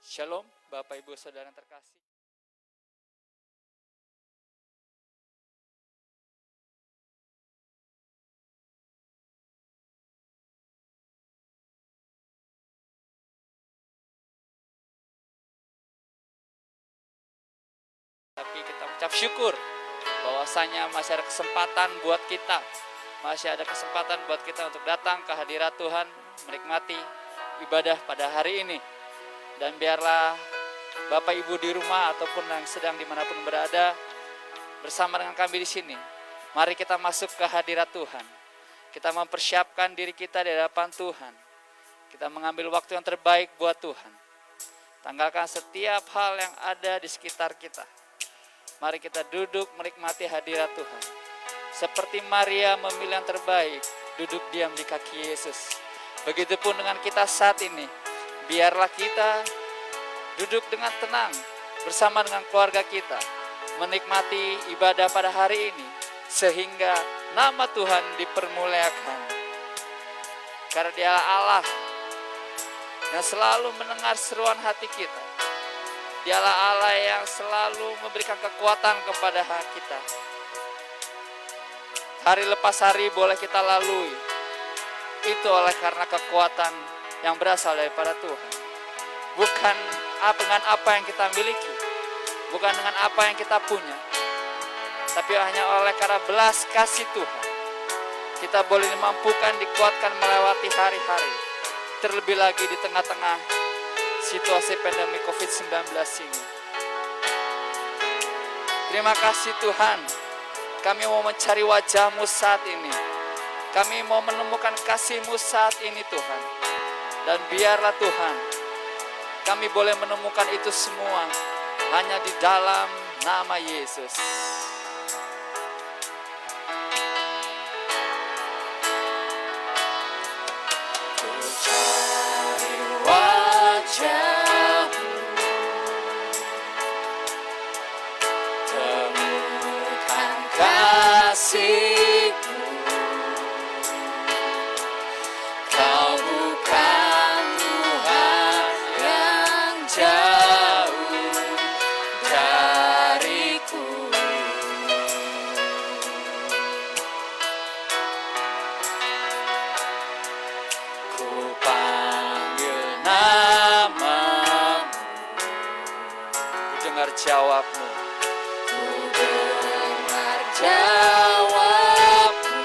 Shalom, Bapak Ibu Saudara yang terkasih. Tapi kita ucap syukur bahwasanya masih ada kesempatan buat kita, untuk datang ke hadirat Tuhan, menikmati ibadah pada hari ini. Dan biarlah Bapak Ibu di rumah ataupun yang sedang dimanapun berada bersama dengan kami di sini, mari kita masuk ke hadirat Tuhan. Kita mempersiapkan diri kita di hadapan Tuhan. Kita mengambil waktu yang terbaik buat Tuhan. Tanggalkan setiap hal yang ada di sekitar kita. Mari kita duduk menikmati hadirat Tuhan. Seperti Maria memilih yang terbaik, duduk diam di kaki Yesus. Begitupun dengan kita saat ini. Biarlah kita duduk dengan tenang bersama dengan keluarga kita, menikmati ibadah pada hari ini, sehingga nama Tuhan dipermuliakan. Karena Dia Allah yang selalu mendengar seruan hati kita. Dialah Allah yang selalu memberikan kekuatan kepada kita. Hari lepas hari boleh kita lalui. Itu oleh karena kekuatan yang berasal daripada Tuhan. Bukan dengan apa yang kita miliki, bukan dengan apa yang kita punya, tapi hanya oleh karena belas kasih Tuhan. Kita boleh dimampukan, dikuatkan melewati hari-hari. Terlebih lagi di tengah-tengah situasi pandemi COVID-19 ini. Terima kasih Tuhan. Kami mau mencari wajah-Mu saat ini. Kami mau menemukan kasih-Mu saat ini Tuhan. Dan biarlah Tuhan, kami boleh menemukan itu semua hanya di dalam nama Yesus. Ku cari wajah-Mu, temukan kasih-Mu. Kau bukan Tuhan yang jauh dariku. Ku panggil nama-Mu, ku dengar jawab-Mu. Ku dengar jawab-Mu.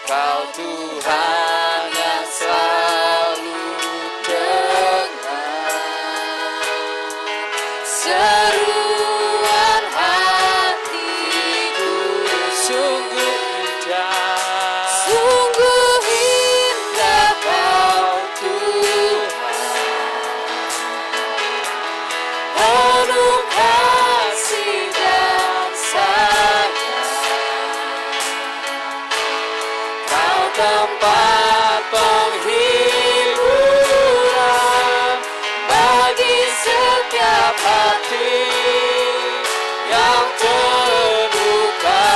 Kau Tuhan yang selalu dengar seruan hatiku. Sungguh indah Kau Tuhan, penuh kasih dan sayang. Kau tempat penghiburan bagi setiap hati yang terluka.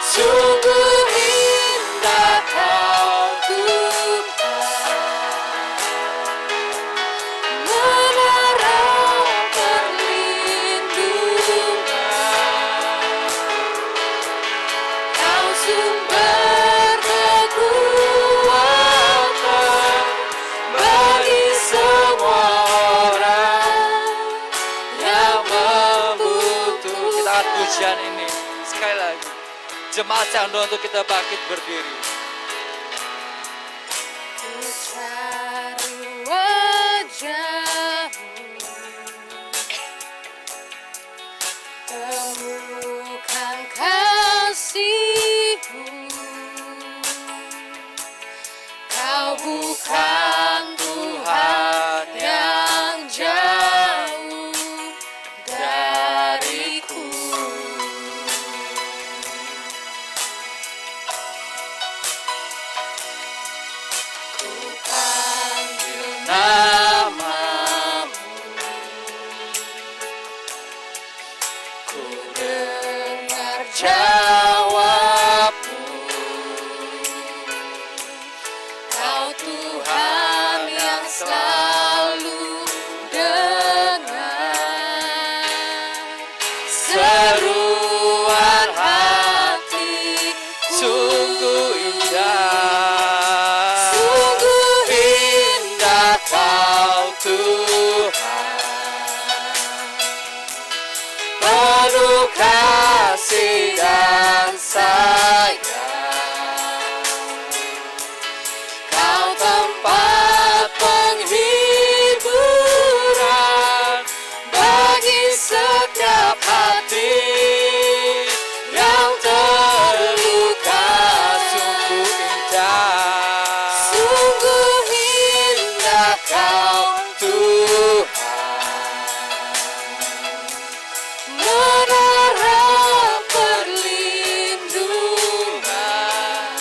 Sungguh indah Kau Tuhan, menara perlindungan. Kau sumber kekuatan bagi semua orang yang membutuhkan. Kita akan pujian ini sekali lagi. Jemaat saya untuk kita bangkit berdiri. Ku cari wajah-Mu, temukan kasih-Mu. Kau bukan Tuhan yang jauh dariku. Ku panggil nama-Mu, ku dengar jawab-Mu. Kau kasih dan sayang. Kau tempat penghiburan bagi setiap hati yang terluka. Sungguh indah, Sungguh indah Kau Tuhan, menara perlindungan.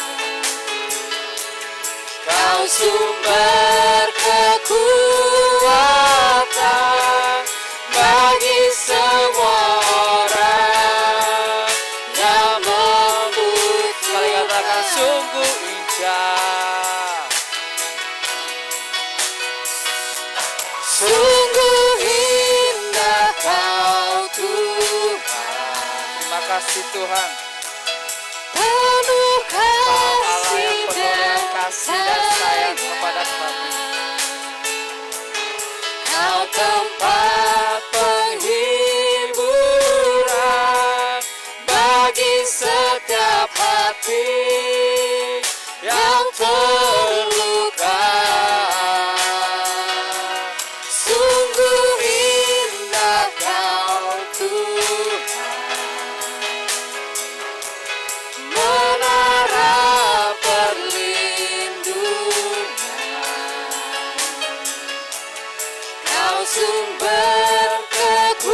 Kau sumber kekuatan bagi semua orang yang membutuhkan. Mari katakan sungguh indah. Sungguh indah Kau Tuhan, Terima kasih Tuhan, penuh Allah kasih yang penuh dengan kasih dan sayang kepada kami. Kau tempat penghiburan bagi setiap hati yang terluka. Sungguh indah Kau Tuhan, menara perlindungan. Kau sumber kekuatan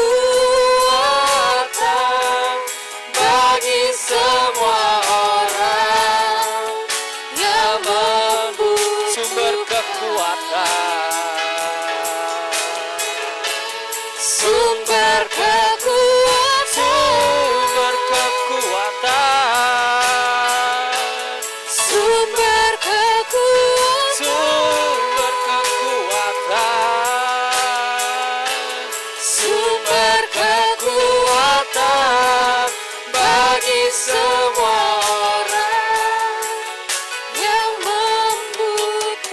bagi semua orang yang membutuhkan. Sumber kekuatan, Sumber kekuatan, sumber kekuatan, sumber kekuatan, sumber kekuatan, sumber kekuatan bagi semua orang yang membutuhkan.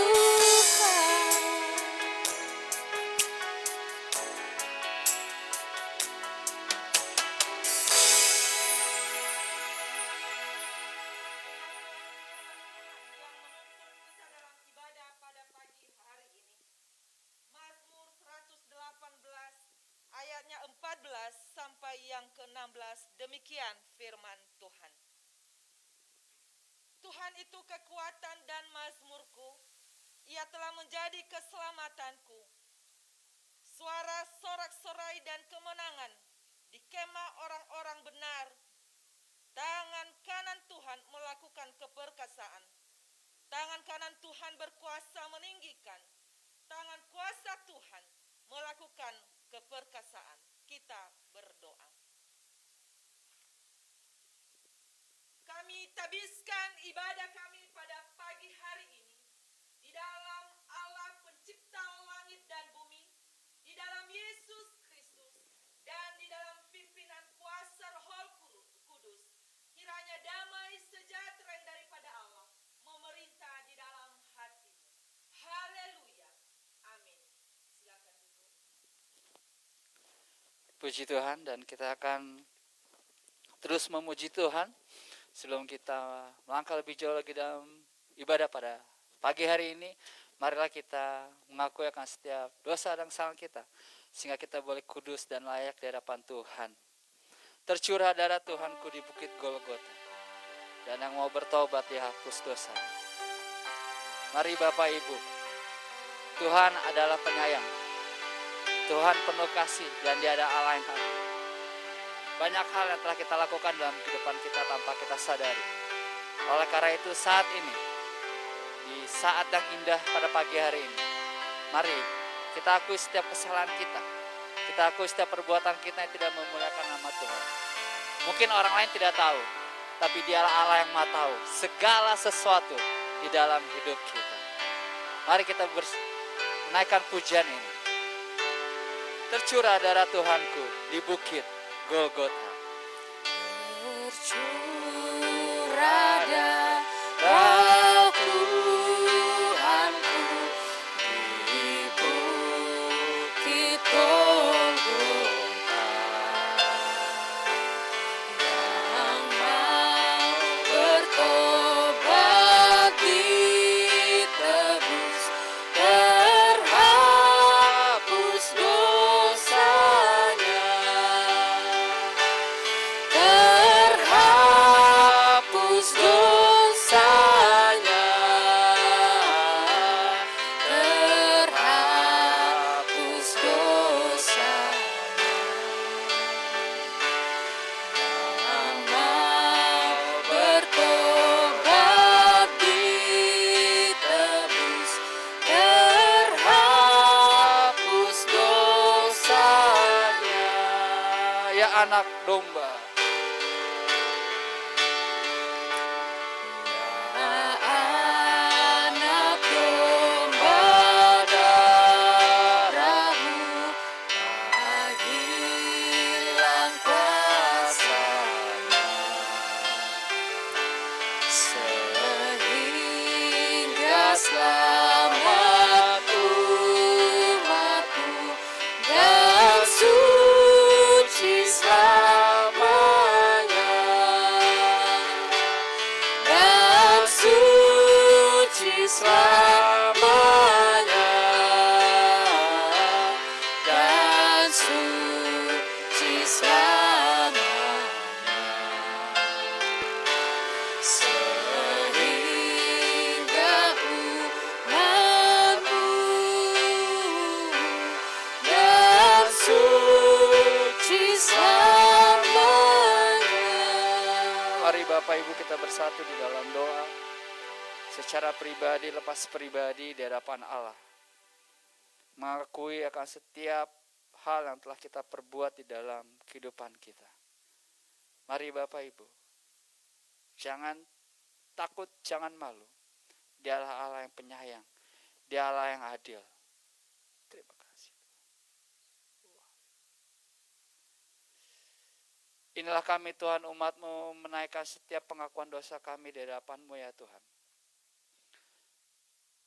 Ibadah pada pagi hari ini. Mazmur 118 ayatnya 14 sampai yang ke-16, demikian firman Tuhan. Tuhan itu kekuatan dan mazmurku, Ia telah menjadi keselamatanku. Suara sorak-sorai dan kemenangan di kemah orang-orang benar. Tangan kanan Tuhan melakukan keperkasaan. Tangan kanan Tuhan berkuasa meninggikan. Tangan kuasa Tuhan melakukan keperkasaan. Kita berdoa. Kami tabiskan ibadah kami pada pagi hari ini di dalam Allah pencipta langit dan bumi, di dalam Yesus Kristus, dan di dalam pimpinan kuasa Roh Kudus. Kiranya damai sejahtera yang daripada Allah memerintah di dalam hatimu. Haleluya. Amin. Silakan duduk. puji Tuhan, dan kita akan terus memuji Tuhan sebelum kita melangkah lebih jauh lagi dalam ibadah pada pagi hari ini. Marilah kita mengakui akan setiap dosa dan kesalahan kita, sehingga kita boleh kudus dan layak di hadapan Tuhan. Tercurah darah Tuhanku di bukit Golgota, dan yang mau bertobat dihapus dosa. Mari Bapak Ibu, Tuhan adalah penyayang, Tuhan penuh kasih, dan Dia ada Allah yang adil. Banyak hal yang telah kita lakukan dalam kehidupan kita tanpa kita sadari. Oleh karena itu saat ini, di saat yang indah pada pagi hari ini, mari kita akui setiap kesalahan kita. Kita akui setiap perbuatan kita yang tidak memuliakan nama Tuhan. Mungkin orang lain tidak tahu, tapi Dialah Allah yang Maha tahu segala sesuatu di dalam hidup kita. Mari kita menaikkan pujian ini. Tercurah darah Tuhanku di bukit Golgota. Tercurah darah Tuhanku di bukit Golgota. ya anak domba. Anak domba darahmu hilang kuasanya, sehingga selamat umatmu dan suci selamanya, dan suci selamanya, dan suci selamanya, sehingga umatmu dan suci selamanya. Mari Bapak Ibu kita bersatu di dalam doa secara pribadi, lepas pribadi di hadapan Allah. Mengakui akan setiap hal yang telah kita perbuat di dalam kehidupan kita. Mari Bapak Ibu, jangan takut, jangan malu. Dialah Allah yang penyayang, Dialah yang adil. Terima kasih. Inilah kami Tuhan, umat-Mu, menaikkan setiap pengakuan dosa kami di hadapan-Mu ya Tuhan.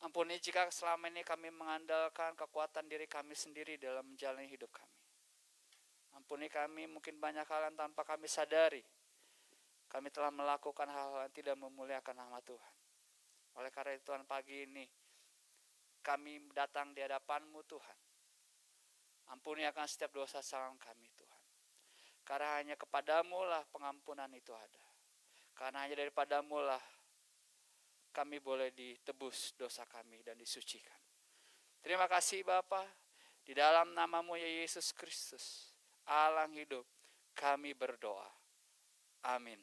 Ampuni jika selama ini kami mengandalkan kekuatan diri kami sendiri dalam menjalani hidup kami. Ampuni kami, mungkin banyak hal yang tanpa kami sadari. Kami telah melakukan hal-hal yang tidak memuliakan nama Tuhan. Oleh karena itu Tuhan, pagi ini kami datang di hadapan-Mu Tuhan. Ampuni akan setiap dosa salah kami Tuhan. Karena hanya kepadamu lah pengampunan itu ada. Karena hanya daripadamu lah kami boleh ditebus dosa kami dan disucikan. Terima kasih Bapa, di dalam nama-Mu ya Yesus Kristus, Allah yang hidup, kami berdoa. Amin.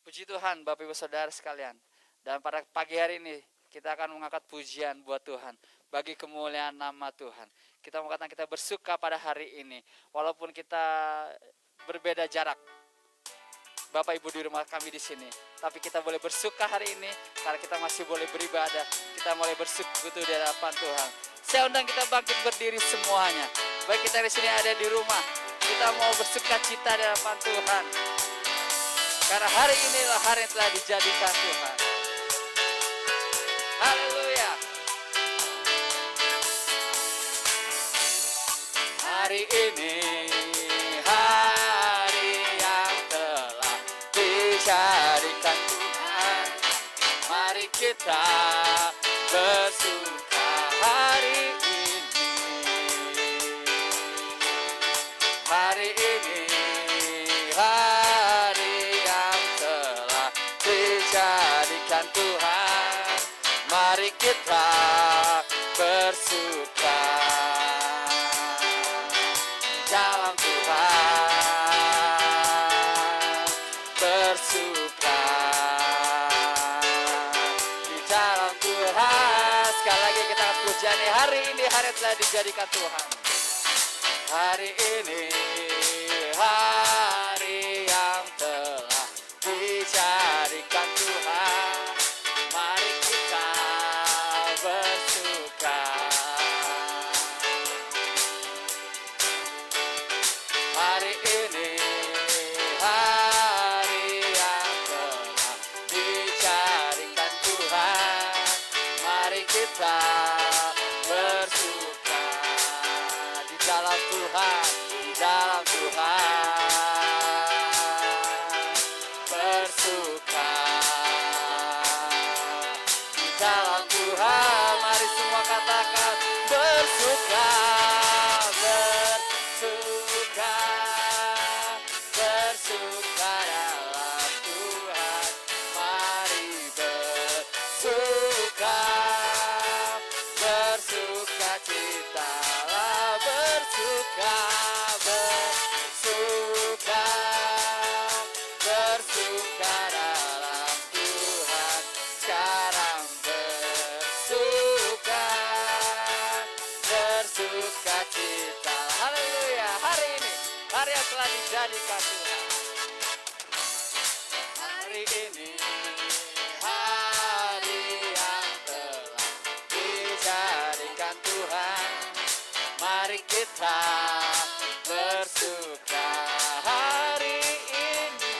Puji Tuhan Bapak Ibu Saudara sekalian. Dan pada pagi hari ini kita akan mengangkat pujian buat Tuhan, bagi kemuliaan nama Tuhan. Kita mengatakan kita bersuka pada hari ini, walaupun kita berbeda jarak. Bapak Ibu di rumah kami di sini, tapi kita boleh bersuka hari ini karena kita masih boleh beribadah. Kita boleh bersekutu di hadapan Tuhan. Saya undang kita bangkit berdiri semuanya. Baik kita di sini ada di rumah, kita mau bersuka cita di hadapan Tuhan. Karena hari inilah hari yang telah dijadikan Tuhan. Haleluya. Hari ini hari yang telah dijadikan Tuhan. Mari kita bersuka hari ini. Hari ini hari yang telah dijadikan Tuhan. Mari kita bersuka dalam Tuhan, bersuka di dalam Tuhan. Sekali lagi kita pujian hari ini, hari yang telah dijadikan Tuhan. Hari ini hari yang telah dijadikan Tuhan. Mari kita bersuka. Hari ini hari yang telah dijadikan Tuhan. Mari kita bersuka di dalam Tuhan, di dalam Tuhan. Bersuka di dalam Tuhan. Mari semua katakan bersuka, bersuka, bersuka dalam Tuhan. Mari bersuka, bersuka citalah, bersuka, bersuka, bersuka dalam Tuhan. Sekarang bersuka, bersuka cita. Haleluya. Hari ini yang telah dijadikan Tuhan. Hari ini hari yang telah dijadikan Tuhan. Mari kita bersuka hari ini.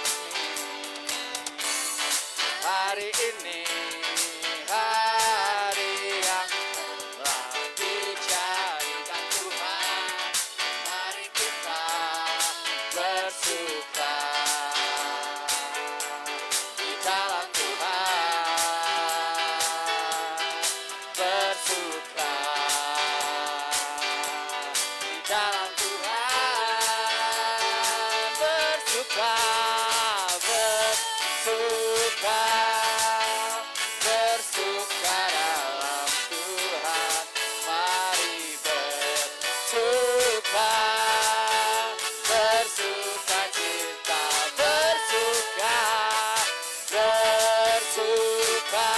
Hari ini hari yang telah dijadikan Tuhan. Mari kita bersuka di dalam Tuhan. Bersuka di dalam Tuhan. Bersuka, bersuka, bersuka dalam Tuhan. Mari bersuka, bersuka cita, bersuka, bersuka,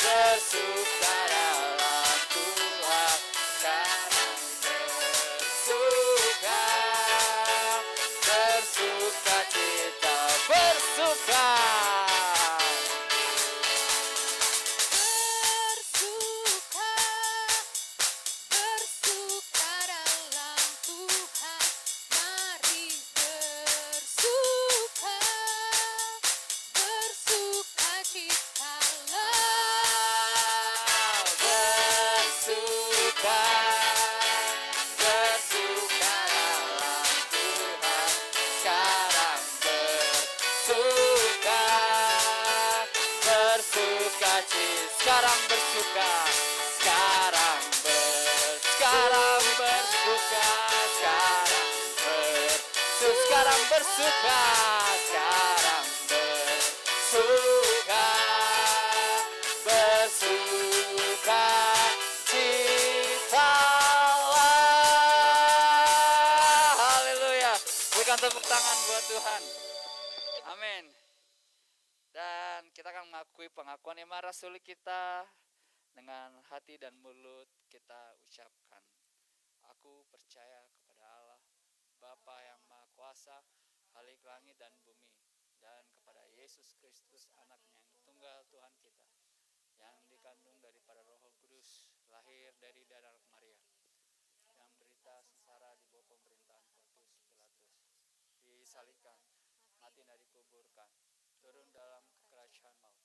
bersuka dalam Tuhan. Sekarang bersuka, bersuka cita, bersuka. Bersuka, bersuka dalam Tuhan. Mari bersuka, bersuka citalah. Bersuka, bersuka dalam Tuhan. Sekarang bersuka, bersuka cita. Sekarang bersuka, sekarang sekarang bersuka, sekarang bersuka, sekarang bersuka, bersuka citalah. Haleluya. Berikan tepuk tangan buat Tuhan. Amin. Dan kita akan mengakui pengakuan iman rasuli kita dengan hati dan mulut kita ucapkan. Aku percaya kepada Allah, Bapa yang Maha Kuasa, Khalik langit dan bumi, dan kepada Yesus Kristus anaknya yang tunggal Tuhan kita, yang dikandung daripada Roh Kudus, lahir dari darah Maria, yang menderita sengsara di bawah pemerintahan Pontius Pilatus, disalibkan, mati dan dikuburkan, turun dalam kerajaan maut,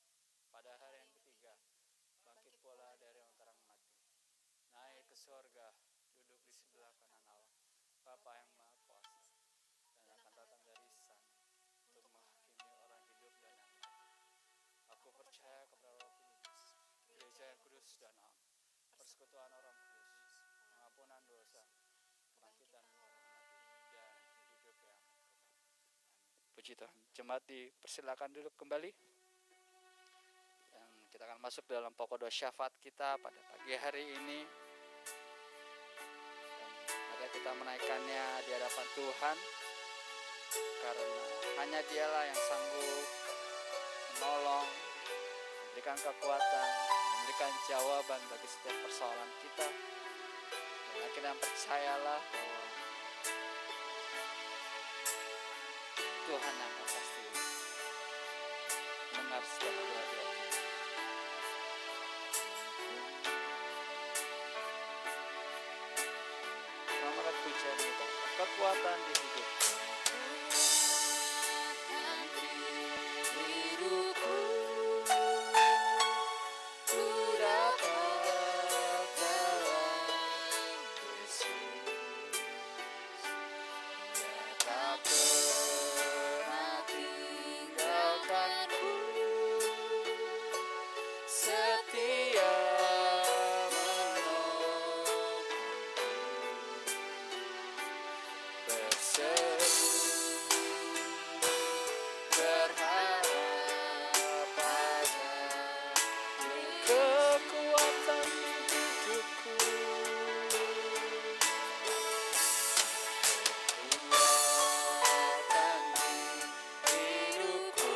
pada hari yang ketiga bangkit pula dari antara mati, naik ke surga, duduk di sebelah kanan Allah, Bapa yang Maha Kuasa, dan akan datang dari sana untuk menghakimi orang hidup dan yang mati. Aku percaya kepada Roh Kudus, gereja yang kudus dan am, persekutuan orang kudus, pengampunan dosa, kebangkitan dari orang mati, dan hidup yang kekal. Puji Tuhan. Jemaat dipersilakan duduk kembali. Dan kita akan masuk dalam pokok doa syafaat kita pada pagi hari ini. Dan mari kita menaikkannya di hadapan Tuhan, karena hanya Dialah yang sanggup menolong, memberikan kekuatan, memberikan jawaban bagi setiap persoalan kita. Dan akhirnya percayalah bahwa Tuhan yang pasti mendengar setiap doa-doa kita. Selamat pujian kita, kekuatan di hidup. Hidupku, ku dapat dalam Yesus. Dia tak pernah tinggalkanku, setia menolongku, berseru berharap pada kekuatan hidupku. Kekuatan hidupku,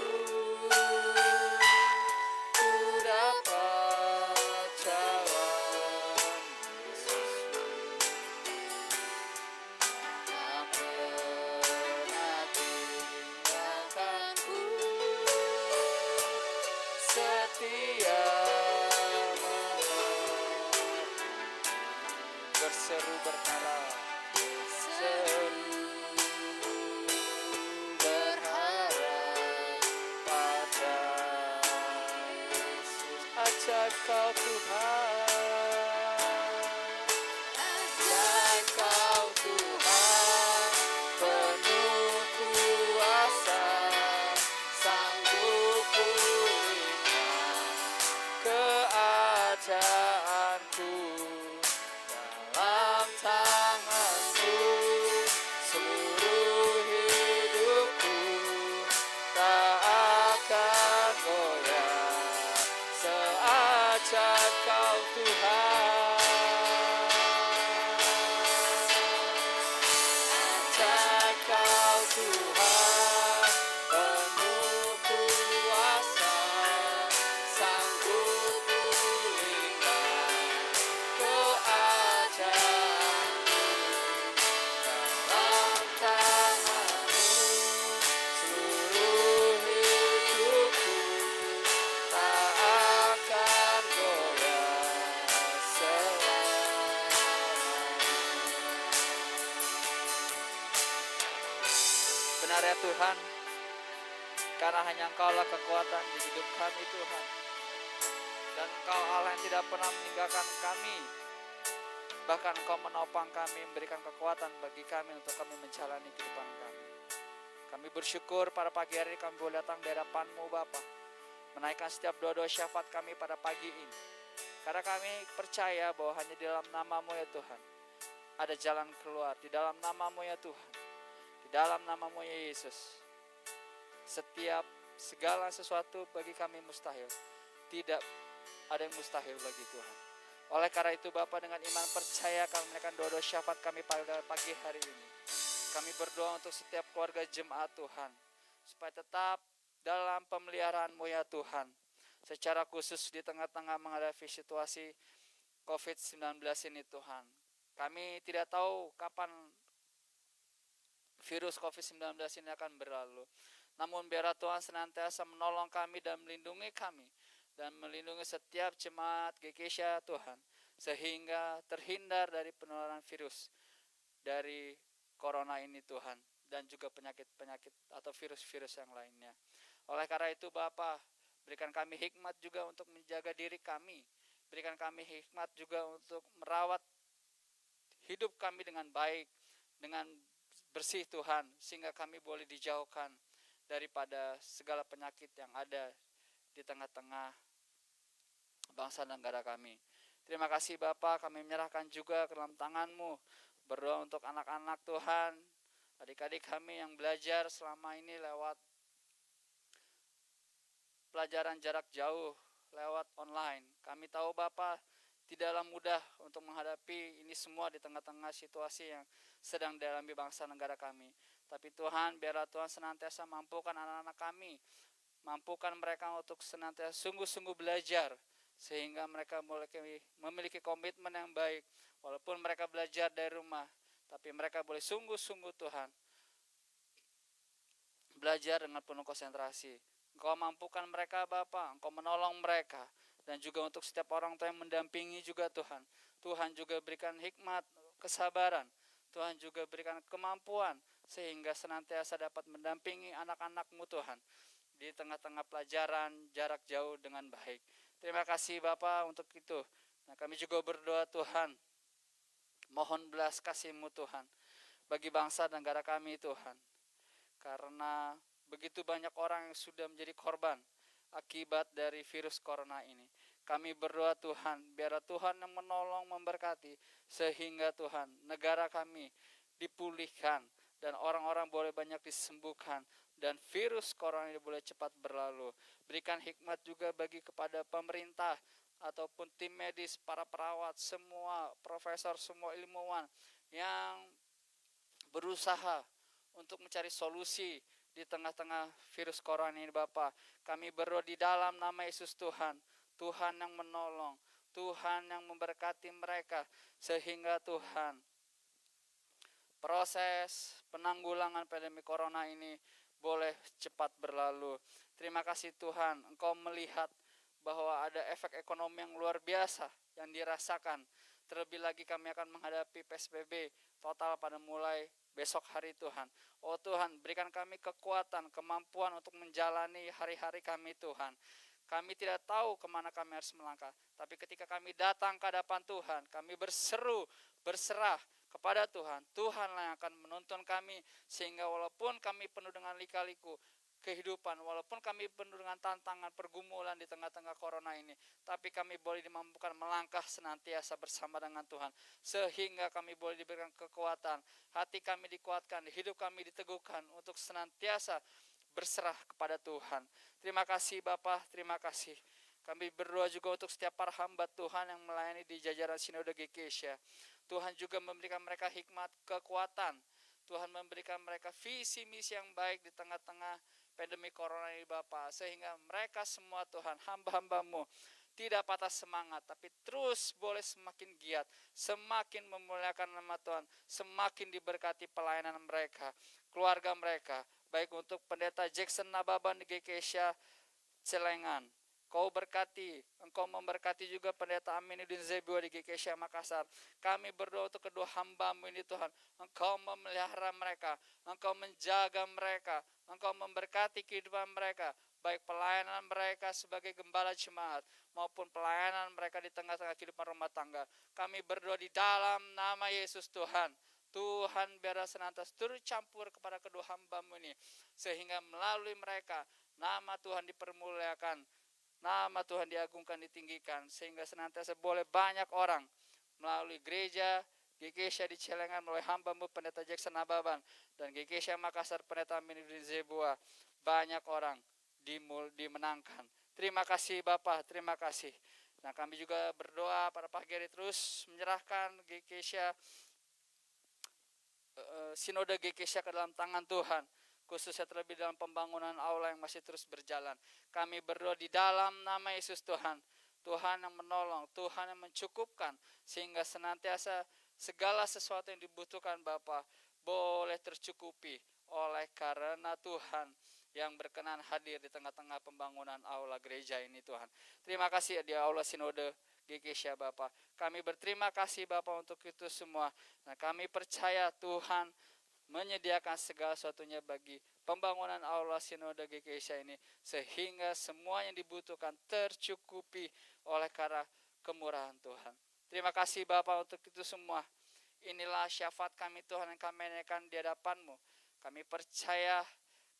ku dapat jalan Yesus. Tak Kau Tuhan, ajaib Kau Tuhan, penuh kuasa, sanggup pulihkan keadaanku. Dalam tangan-Mu seluruh hidupku tak akan goyah, seajaib Kau Tuhan, ajaib Kau Tuhan, penuh kuasa, sanggup pulihkan keadaanku. Dalam tangan-Mu seluruh hidupku tak akan goyah selamanya. Benar ya Tuhan, karena hanya Engkaulah kekuatan di hidup kami Tuhan. Dan Engkau Allah yang tidak pernah meninggalkan kami. Bahkan Engkau menopang kami, memberikan kekuatan bagi kami untuk kami menjalani kehidupan kami. Kami bersyukur pada pagi hari ini kami boleh datang di hadapan-Mu Bapa, menaikkan setiap doa-doa syafaat kami pada pagi ini. Karena kami percaya bahwa hanya di dalam nama-Mu ya Tuhan ada jalan keluar. Di dalam nama-Mu ya Tuhan, di dalam nama-Mu ya Yesus, setiap segala sesuatu bagi kami mustahil. Tidak ada yang mustahil bagi Tuhan. Oleh karena itu Bapa, dengan iman percaya kami menaikkan doa-doa syafaat kami pada pagi hari ini. Kami berdoa untuk setiap keluarga jemaat Tuhan, supaya tetap dalam pemeliharaan-Mu ya Tuhan. Secara khusus di tengah-tengah menghadapi situasi COVID-19 ini Tuhan. Kami tidak tahu kapan virus COVID-19 ini akan berlalu. Namun biarlah Tuhan senantiasa menolong kami dan melindungi kami. Dan melindungi setiap jemaat GKSya Tuhan. Sehingga terhindar dari penularan virus dari corona ini Tuhan. Dan juga penyakit-penyakit atau virus-virus yang lainnya. Oleh karena itu Bapa, berikan kami hikmat juga untuk menjaga diri kami. Berikan kami hikmat juga untuk merawat hidup kami dengan baik, dengan bersih Tuhan. Sehingga kami boleh dijauhkan daripada segala penyakit yang ada di tengah-tengah bangsa dan negara kami. Terima kasih Bapa, kami menyerahkan juga ke dalam tangan-Mu. Berdoa untuk anak-anak Tuhan, adik-adik kami yang belajar selama ini lewat pelajaran jarak jauh, lewat online. Kami tahu Bapa, tidaklah mudah untuk menghadapi ini semua di tengah-tengah situasi yang sedang dialami bangsa negara kami. Tapi Tuhan, biarlah Tuhan senantiasa mampukan anak-anak kami, mampukan mereka untuk senantiasa sungguh-sungguh belajar, sehingga mereka memiliki komitmen yang baik. Walaupun mereka belajar dari rumah, tapi mereka boleh sungguh-sungguh Tuhan belajar dengan penuh konsentrasi. Engkau mampukan mereka Bapa, Engkau menolong mereka. Dan juga untuk setiap orang tua yang mendampingi juga Tuhan. Tuhan juga berikan hikmat, kesabaran. Tuhan juga berikan kemampuan sehingga senantiasa dapat mendampingi anak-anak-Mu Tuhan di tengah-tengah pelajaran jarak jauh dengan baik. Terima kasih Bapa untuk itu. Nah, kami juga berdoa Tuhan, mohon belas kasih-Mu Tuhan bagi bangsa dan negara kami Tuhan. Karena begitu banyak orang yang sudah menjadi korban akibat dari virus corona ini. Kami berdoa Tuhan, biarlah Tuhan yang menolong, memberkati, sehingga Tuhan negara kami dipulihkan dan orang-orang boleh banyak disembuhkan dan virus corona ini boleh cepat berlalu. Berikan hikmat juga bagi kepada pemerintah ataupun tim medis, para perawat, semua profesor, semua ilmuwan yang berusaha untuk mencari solusi di tengah-tengah virus corona ini Bapa. Kami berdoa di dalam nama Yesus Tuhan. Tuhan yang menolong, Tuhan yang memberkati mereka, sehingga Tuhan proses penanggulangan pandemi corona ini boleh cepat berlalu. Terima kasih Tuhan, Engkau melihat bahwa ada efek ekonomi yang luar biasa yang dirasakan. Terlebih lagi kami akan menghadapi PSBB total pada mulai besok hari Tuhan. Oh Tuhan, berikan kami kekuatan, kemampuan untuk menjalani hari-hari kami Tuhan. Kami tidak tahu kemana kami harus melangkah. Tapi ketika kami datang ke hadapan Tuhan, kami berseru, berserah kepada Tuhan. Tuhanlah yang akan menuntun kami, sehingga walaupun kami penuh dengan lika-liku kehidupan, walaupun kami penuh dengan tantangan, pergumulan di tengah-tengah corona ini, tapi kami boleh dimampukan melangkah senantiasa bersama dengan Tuhan, sehingga kami boleh diberikan kekuatan, hati kami dikuatkan, hidup kami diteguhkan untuk senantiasa berserah kepada Tuhan. Terima kasih Bapa, terima kasih. Kami berdoa juga untuk setiap para hamba Tuhan yang melayani di jajaran Sinode GKSya. Tuhan juga memberikan mereka hikmat, kekuatan. Tuhan memberikan mereka visi misi yang baik di tengah-tengah pandemi corona ini Bapa, sehingga mereka semua Tuhan, hamba-hambamu tidak patah semangat, tapi terus boleh semakin giat, semakin memuliakan nama Tuhan, semakin diberkati pelayanan mereka, keluarga mereka, baik untuk pendeta Jackson Nababan di GKSya Celengan. Kau berkati, Engkau memberkati juga pendeta Aminuddin Zebua di GKSya Makassar. Kami berdoa untuk kedua hamba-Mu ini Tuhan. Engkau memelihara mereka, Engkau menjaga mereka, Engkau memberkati kehidupan mereka, baik pelayanan mereka sebagai gembala jemaat maupun pelayanan mereka di tengah-tengah kehidupan rumah tangga. Kami berdoa di dalam nama Yesus Tuhan. Tuhan biarlah senantiasa turut campur kepada kedua hamba-Mu ini, sehingga melalui mereka nama Tuhan dipermuliakan, nama Tuhan diagungkan, ditinggikan, sehingga senantiasa boleh banyak orang melalui gereja GKSya di Celengan, melalui hamba-Mu pendeta Jackson Nababan, dan GKSya Makassar pendeta Aminuddin Zebua, banyak orang dimenangkan. Terima kasih Bapak, terima kasih. Nah, kami juga berdoa pada pagi hari terus menyerahkan GKSya, Sinode GKSya ke dalam tangan Tuhan, khususnya terlebih dalam pembangunan aula yang masih terus berjalan. Kami berdoa di dalam nama Yesus Tuhan, Tuhan yang menolong, Tuhan yang mencukupkan, sehingga senantiasa segala sesuatu yang dibutuhkan Bapa boleh tercukupi oleh karena Tuhan yang berkenan hadir di tengah-tengah pembangunan aula gereja ini Tuhan. Terima kasih di aula Sinode GKSya Bapak. Kami berterima kasih Bapak untuk itu semua. Nah, kami percaya Tuhan menyediakan segala sesuatunya bagi pembangunan aula Sinode GKSya ini, sehingga semua yang dibutuhkan tercukupi oleh karena kemurahan Tuhan. Terima kasih Bapak untuk itu semua. Inilah syafaat kami Tuhan yang kami naikkan di hadapan-Mu. Kami percaya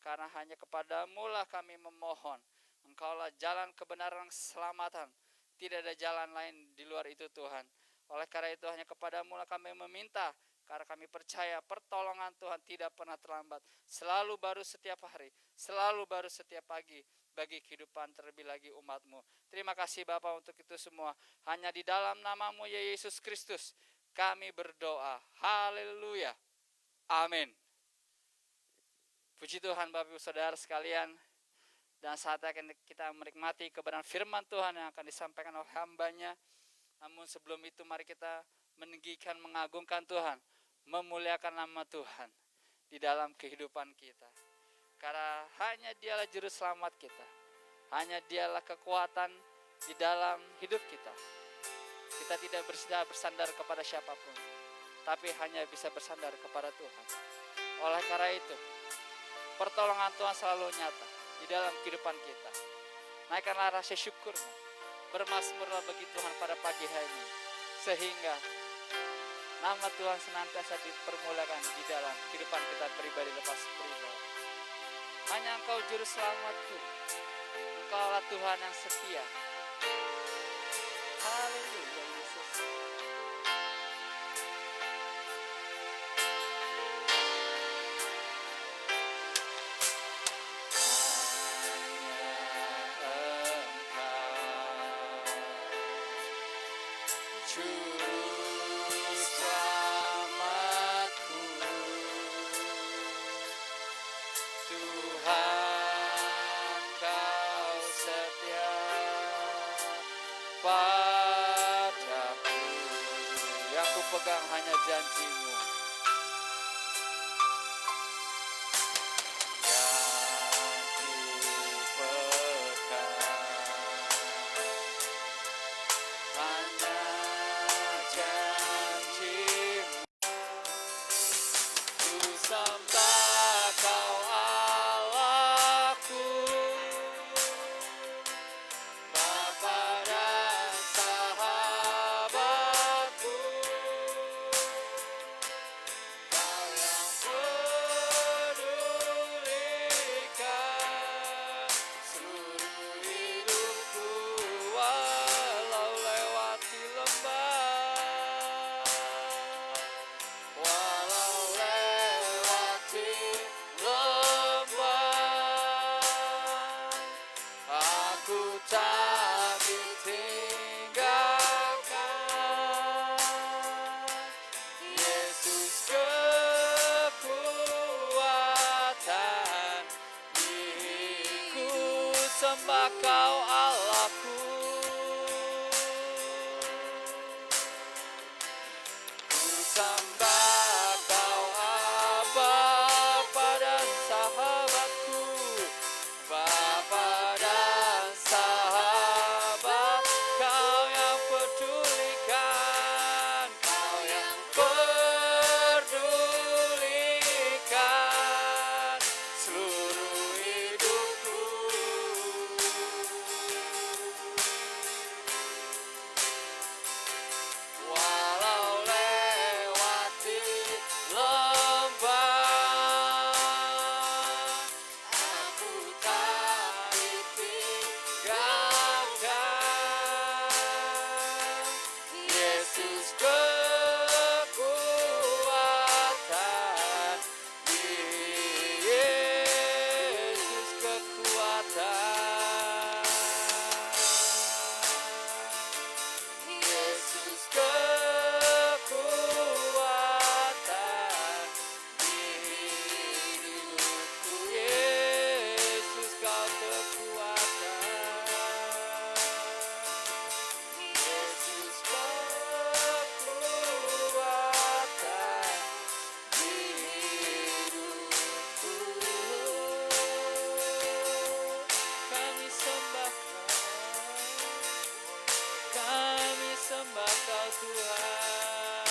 karena hanya kepadamu lah kami memohon. Engkaulah jalan kebenaran keselamatan. Tidak ada jalan lain di luar itu Tuhan. Oleh karena itu hanya kepadamu lah kami meminta. Karena kami percaya pertolongan Tuhan tidak pernah terlambat. Selalu baru setiap hari. Selalu baru setiap pagi. Bagi kehidupan terlebih lagi umat-Mu. Terima kasih Bapa untuk itu semua. Hanya di dalam nama-Mu ya Yesus Kristus kami berdoa. Haleluya. Amin. Puji Tuhan Bapak Ibu Saudara sekalian. Dan saatnya kita menikmati kebenaran firman Tuhan yang akan disampaikan oleh hamba-Nya. Namun sebelum itu mari kita meninggikan, mengagungkan Tuhan, memuliakan nama Tuhan di dalam kehidupan kita. Karena hanya Dialah juru selamat kita. Hanya Dialah kekuatan di dalam hidup kita. Kita tidak bersandar kepada siapapun, tapi hanya bisa bersandar kepada Tuhan. Oleh karena itu, pertolongan Tuhan selalu nyata di dalam kehidupan kita. Naikkanlah rasa syukurmu, bermazmurlah bagi Tuhan pada pagi hari ini, sehingga nama Tuhan senantiasa dipermuliakan di dalam kehidupan kita pribadi lepas pribadi. Hanya Engkau juru selamatku, Engkaulah Tuhan yang setia. Haleluya Yesus. Padaku yang kupegang hanya janji-Mu, yang kupegang hanya janji-Mu. Ku sembah Kau Allahku, sembah Kau Allahku. Ku sembah Kau Aba, dan sahabatku, Bapa dan sahabat, Kau yang pedulikan, Kau yang pedulikan seluruh hidupku. Walau lewati lembah, aku tak ditinggalkan. Yesus kekuatan, Yesus kekuatan, Yesus kekuatan di hidupku. Yesus Kau kekuatan, Yesus kekuatan di hidupku. Kami sembah Kau Tuhan,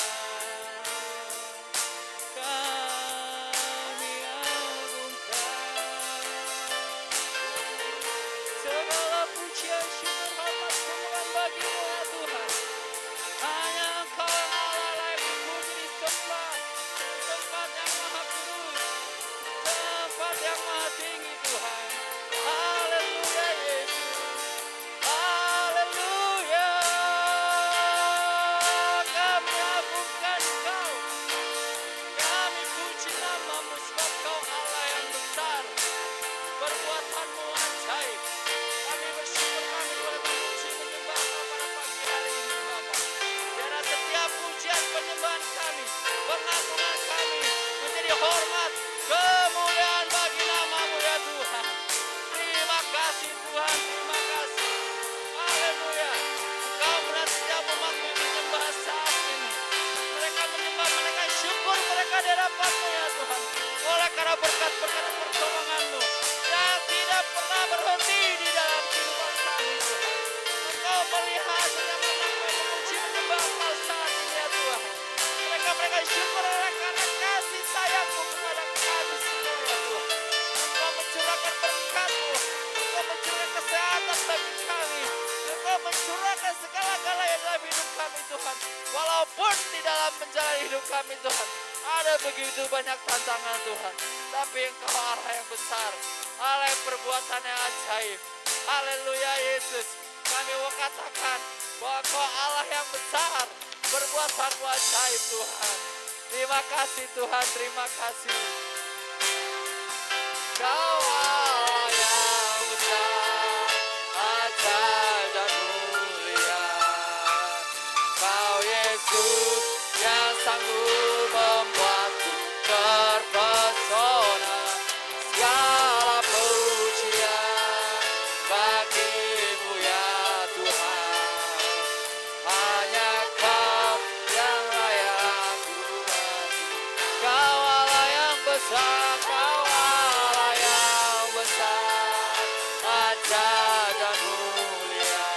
kami agungkan. Segala pujian, syukur, hormat, kemuliaan bagi-Mu ya Tuhan. Hanya Engkau yang Allah layak dipuji, disembah. Tempat yang maha kudus, tempat yang maha tinggi Tuhan. Haleluya Yesus, haleluya. Kami agungkan Engkau, kami puji nama-Mu, sebab Kau Allah yang besar, perbuatan-Mu ajaib. Kami bersyukur, kami boleh memuji menyembah Kau pada pagi hari ini Bapa. Biarlah setiap pujian penyembahan kami, pengagungan kami menjadi hormat, kemuliaan bagi nama-Mu ya Tuhan. Terima kasih Tuhan, terima kasih. Haleluya. Engkau benar-benar memakai menyembah saat ini. Mereka menyembah, mereka syukur, mereka di hadapan-Mu ya Tuhan. Oleh karena berkat-berkat dan pertolongan-Mu yang tidak pernah berhenti di dalam kehidupan kami Tuhan. Engkau melihat dan memakai memuji menyembah Engkau saat ini ya Tuhan. Mereka syukur oleh karena kasih sayang-Mu kepada kami semua ya Tuhan. Engkau mencurahkan berkat-Mu, Engkau mencurahkan kesehatan bagi kami, Engkau mencurahkan segala-galanya dalam hidup kami Tuhan. Walaupun di dalam menjalani hidup kami Tuhan ada begitu banyak tantangan Tuhan, tapi Engkau Allah yang besar, Allah yang perbuatan yang ajaib. Haleluya Yesus, kami mau katakan bahwa Engkau Allah yang besar, perbuatan-Mu ajaib Tuhan. Terima kasih Tuhan, terima kasih. Kau Allah yang besar, ajaib dan mulia. Kau Yesus yang sanggup membuatku terpesona. Segala pujian bagi-Mu ya Tuhan. Hanya Kau yang layak Tuhan. Kau Allah yang besar, Kau Allah yang besar, ajaib dan mulia.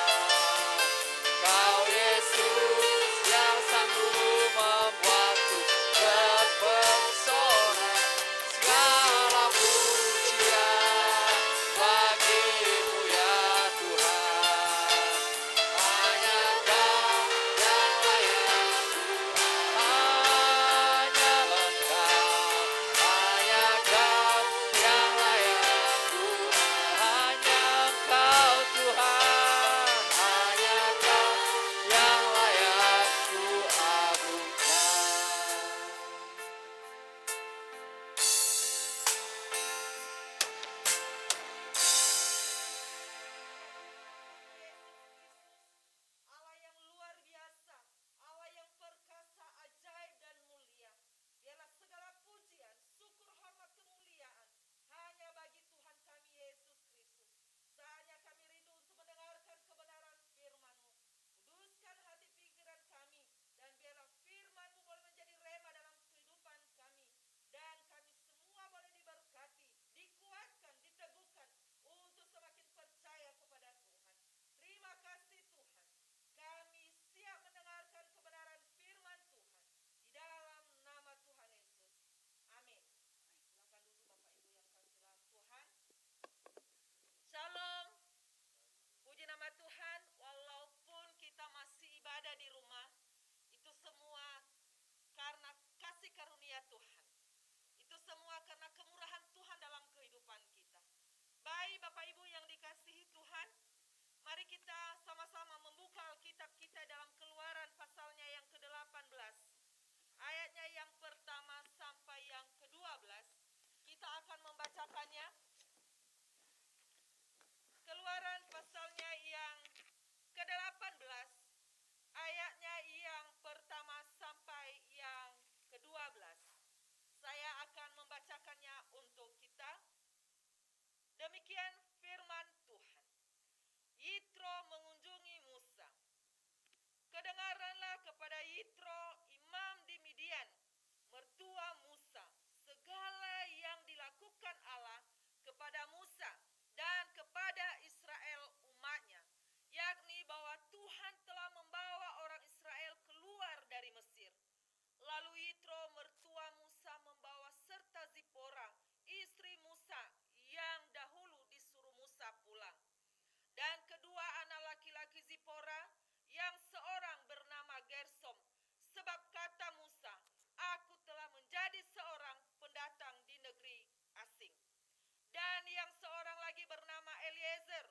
Kau Yesus yang sanggup membuatku terpesona. Segala pujian bagi-Mu ya Tuhan. Hanya Kau yang layak Tuhan. Hanya Engkau, hanya Kau Demikian firman Tuhan. Yitro mengunjungi Musa. Kedengaranlah kepada Yitro, imam di Midian, mertua Musa, segala yang dilakukan Allah kepada Musa dan kepada Israel umatnya, yakni bahwa Tuhan telah membawa orang Israel keluar dari Mesir. Lalu Yitro mertua Musa membawa serta Zipora, istri Musa, yang dahulu disuruh Musa pulang. Dan kedua anak laki-laki Zipora, yang seorang bernama Gersom, sebab kata Musa, aku telah menjadi seorang pendatang di negeri asing. Dan yang seorang lagi bernama Eliezer,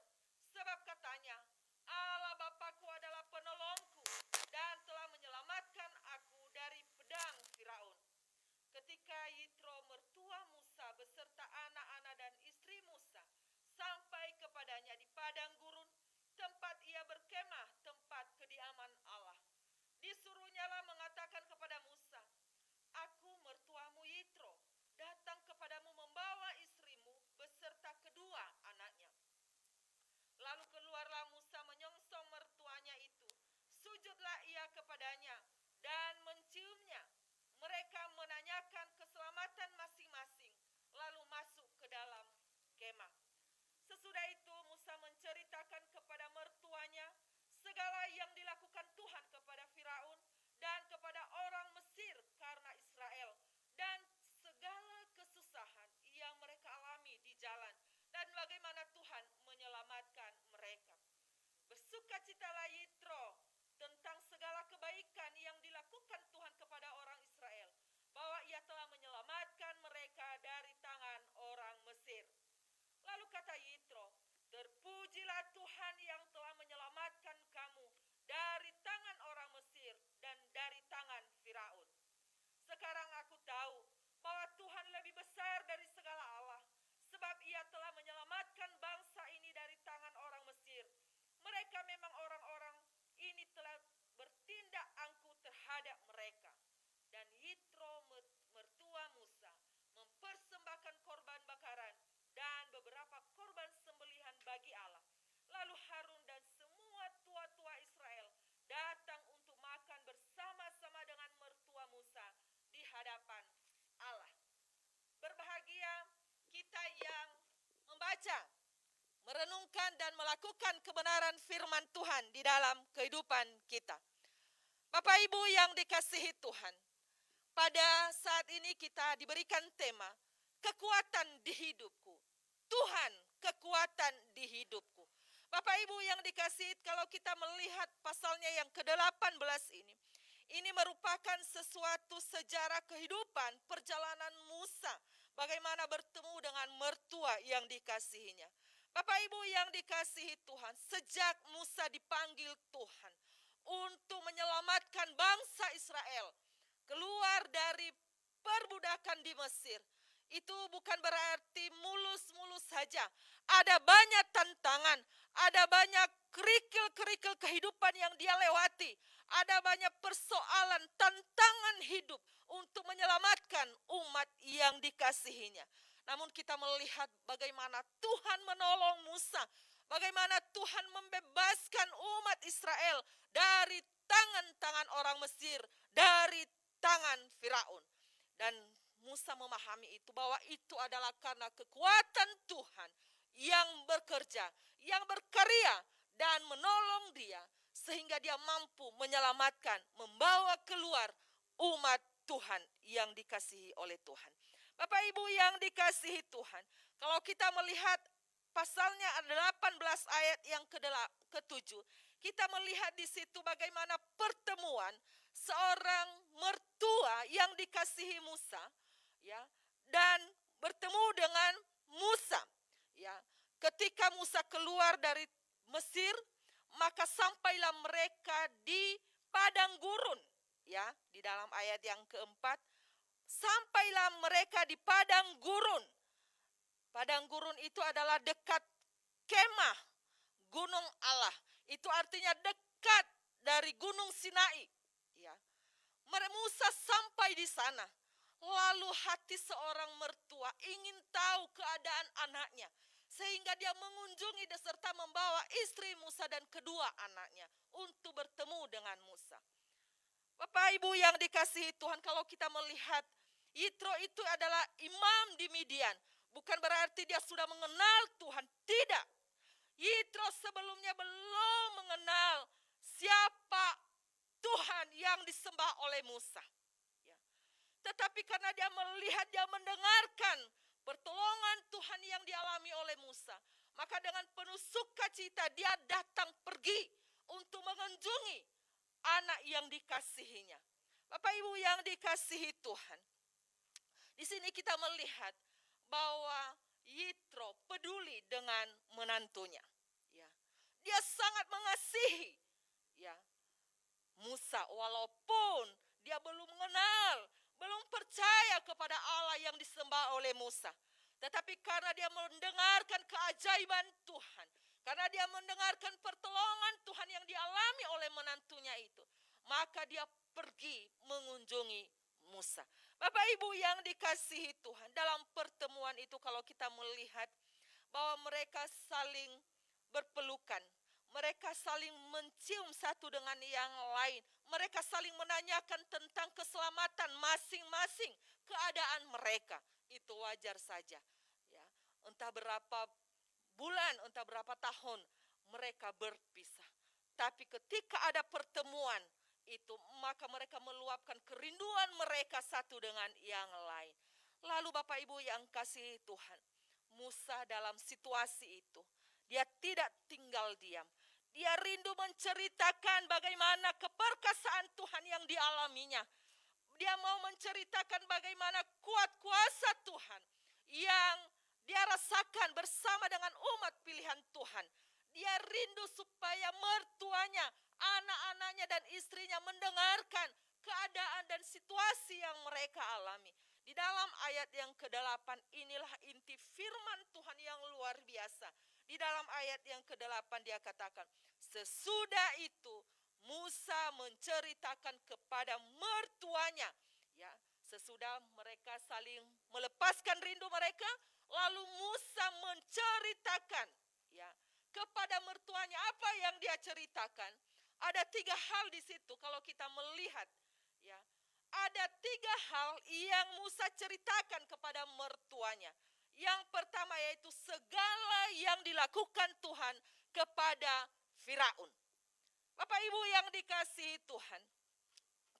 sebab katanya, Allah Bapakku adalah penolongku dan telah menyelamatkan aku dari pedang Firaun. Ketika Yitro mertua Musa beserta anak-anak dan istri Musa sampai kepadanya di padang gurun, tempat ia berkemah, tempat kediaman Allah, disuruhnyalah mengatakan kepada Musa, aku mertuamu Yitro, datang kepadamu membawa istrimu beserta kedua anaknya. Lalu keluarlah Musa menyongsong mertuanya itu. Sujudlah ia kepadanya dan menciumnya. Mereka menanyakan keselamatan masing-masing, lalu masuk ke dalam kemah. Sesudah itu Musa menceritakan kepada mertuanya segala yang dilakukan Tuhan kepada Firaun dan kepada orang Mesir karena Israel, dan segala kesusahan yang mereka alami di jalan, dan bagaimana Tuhan menyelamatkan mereka. Bersukacitalah Yitro tentang segala kebaikan yang dilakukan Tuhan kepada orang Israel, bahwa ia telah menyelamatkan mereka dari tangan orang Mesir. Lalu kata Yitro, terpujilah Tuhan yang telah menyelamatkan kamu dari tangan orang Mesir dan dari tangan Firaun. Sekarang aku tahu bahwa Tuhan lebih besar dari segala Allah, sebab ia telah menyelamatkan bangsa ini dari tangan orang Mesir. Mereka memang orang-orang ini telah bertindak angkuh terhadap mereka. Dan Yitro mertua Musa mempersembahkan korban bakaran dan beberapa korban sembelihan bagi Allah. Lalu Harun dan semua tua-tua Israel datang untuk makan bersama-sama dengan mertua Musa di hadapan Allah. Berbahagia kita yang membaca, merenungkan dan melakukan kebenaran firman Tuhan di dalam kehidupan kita. Bapak Ibu yang dikasihi Tuhan, pada saat ini kita diberikan tema kekuatan di hidupku. Tuhan, kekuatan di hidupku. Bapak Ibu yang dikasihi, kalau kita melihat pasalnya yang ke-18 ini merupakan sesuatu sejarah kehidupan perjalanan Musa, bagaimana bertemu dengan mertua yang dikasihinya. Bapak Ibu yang dikasihi Tuhan, sejak Musa dipanggil Tuhan untuk menyelamatkan bangsa Israel keluar dari perbudakan di Mesir, itu bukan berarti mulus-mulus saja. Ada banyak tantangan, ada banyak kerikil-kerikil kehidupan yang dia lewati. Ada banyak persoalan, tantangan hidup untuk menyelamatkan umat yang dikasihinya. Namun kita melihat bagaimana Tuhan menolong Musa, bagaimana Tuhan membebaskan umat Israel dari tangan-tangan orang Mesir, dari tangan Firaun. Dan Musa memahami itu, bahwa itu adalah karena kekuatan Tuhan yang bekerja, yang berkarya dan menolong dia, sehingga dia mampu menyelamatkan, membawa keluar umat Tuhan yang dikasihi oleh Tuhan. Bapak Ibu yang dikasihi Tuhan, kalau kita melihat pasalnya 18 ayat yang ke-7, kita melihat di situ bagaimana pertemuan seorang mertua yang dikasihi Musa, ya, dan bertemu dengan Musa, ya. Ketika Musa keluar dari Mesir, maka sampailah mereka di padang gurun, ya, di dalam ayat yang keempat, sampailah mereka di padang gurun. Padang gurun itu adalah dekat kemah gunung Allah. Itu artinya dekat dari gunung Sinai, ya. Musa sampai di sana. Lalu hati seorang mertua ingin tahu keadaan anaknya. sehingga dia mengunjungi serta membawa istri Musa dan kedua anaknya untuk bertemu dengan Musa. Bapak Ibu yang dikasihi Tuhan, kalau kita melihat Yitro itu adalah imam di Midian, bukan berarti dia sudah mengenal Tuhan, tidak. Yitro sebelumnya belum mengenal siapa Tuhan yang disembah oleh Musa. Ya. Tetapi karena dia melihat, dia mendengarkan pertolongan Tuhan yang dialami oleh Musa, maka dengan penuh sukacita dia datang pergi untuk mengunjungi anak yang dikasihinya. Bapak Ibu yang dikasihi Tuhan, di sini kita melihat bahwa Yitro peduli dengan menantunya. Ya. Dia sangat mengasihi ya Musa, walaupun dia belum mengenal, belum percaya kepada Allah yang disembah oleh Musa. Tetapi karena dia mendengarkan keajaiban Tuhan, karena dia mendengarkan pertolongan Tuhan yang dialami oleh menantunya itu, maka dia pergi mengunjungi Musa. Bapak Ibu yang dikasihi Tuhan, dalam pertemuan itu kalau kita melihat bahwa mereka saling berpelukan, mereka saling mencium satu dengan yang lain, mereka saling menanyakan tentang keselamatan masing-masing, keadaan mereka. Itu wajar saja. Ya, entah berapa bulan, entah berapa tahun mereka berpisah. Tapi ketika ada pertemuan itu, maka mereka meluapkan kerinduan mereka satu dengan yang lain. Lalu Bapak Ibu yang kasih Tuhan, Musa dalam situasi itu, dia tidak tinggal diam. Dia rindu menceritakan bagaimana keperkasaan Tuhan yang dialaminya. Dia mau menceritakan bagaimana kuat kuasa Tuhan yang dia rasakan bersama dengan umat pilihan Tuhan. Dia rindu supaya mertuanya, anak-anaknya dan istrinya mendengarkan keadaan dan situasi yang mereka alami. Di dalam ayat yang ke-8 inilah inti firman Tuhan yang luar biasa. Di dalam ayat yang ke-8 dia katakan, sesudah itu Musa menceritakan kepada mertuanya, ya, sesudah mereka saling melepaskan rindu mereka, lalu Musa menceritakan, ya, kepada mertuanya. Apa yang dia ceritakan? Ada 3 hal di situ kalau kita melihat, ya. Ada 3 hal yang Musa ceritakan kepada mertuanya. Yang pertama yaitu segala yang dilakukan Tuhan kepada Firaun. Bapak Ibu yang dikasihi Tuhan,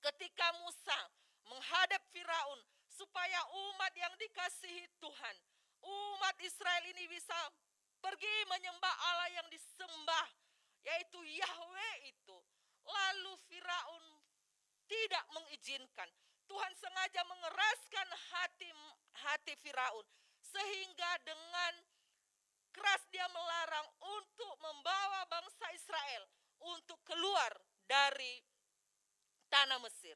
ketika Musa menghadap Firaun supaya umat yang dikasihi Tuhan, umat Israel ini bisa pergi menyembah Allah yang disembah, yaitu Yahweh itu. Lalu Firaun tidak mengizinkan. Tuhan sengaja mengeraskan hati Firaun, sehingga dengan keras dia melarang untuk membawa bangsa Israel untuk keluar dari tanah Mesir.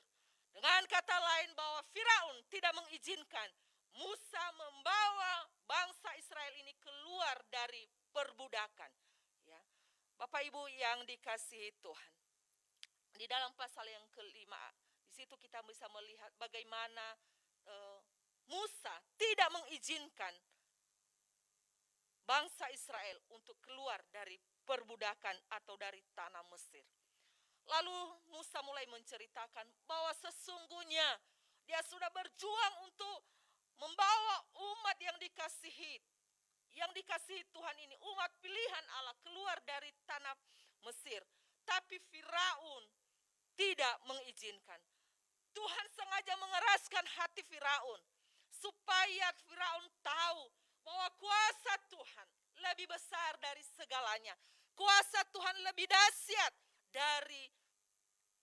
Dengan kata lain bahwa Firaun tidak mengizinkan Musa membawa bangsa Israel ini keluar dari perbudakan. Ya, Bapak Ibu yang dikasihi Tuhan, di dalam pasal yang ke-5, di situ kita bisa melihat bagaimana Musa tidak mengizinkan bangsa Israel untuk keluar dari perbudakan atau dari tanah Mesir. Lalu Musa mulai menceritakan bahwa sesungguhnya dia sudah berjuang untuk membawa umat yang dikasihi Tuhan ini, umat pilihan Allah, keluar dari tanah Mesir. Tapi Firaun tidak mengizinkan. Tuhan sengaja mengeraskan hati Firaun supaya Firaun tahu bahwa kuasa Tuhan lebih besar dari segalanya. Kuasa Tuhan lebih dahsyat dari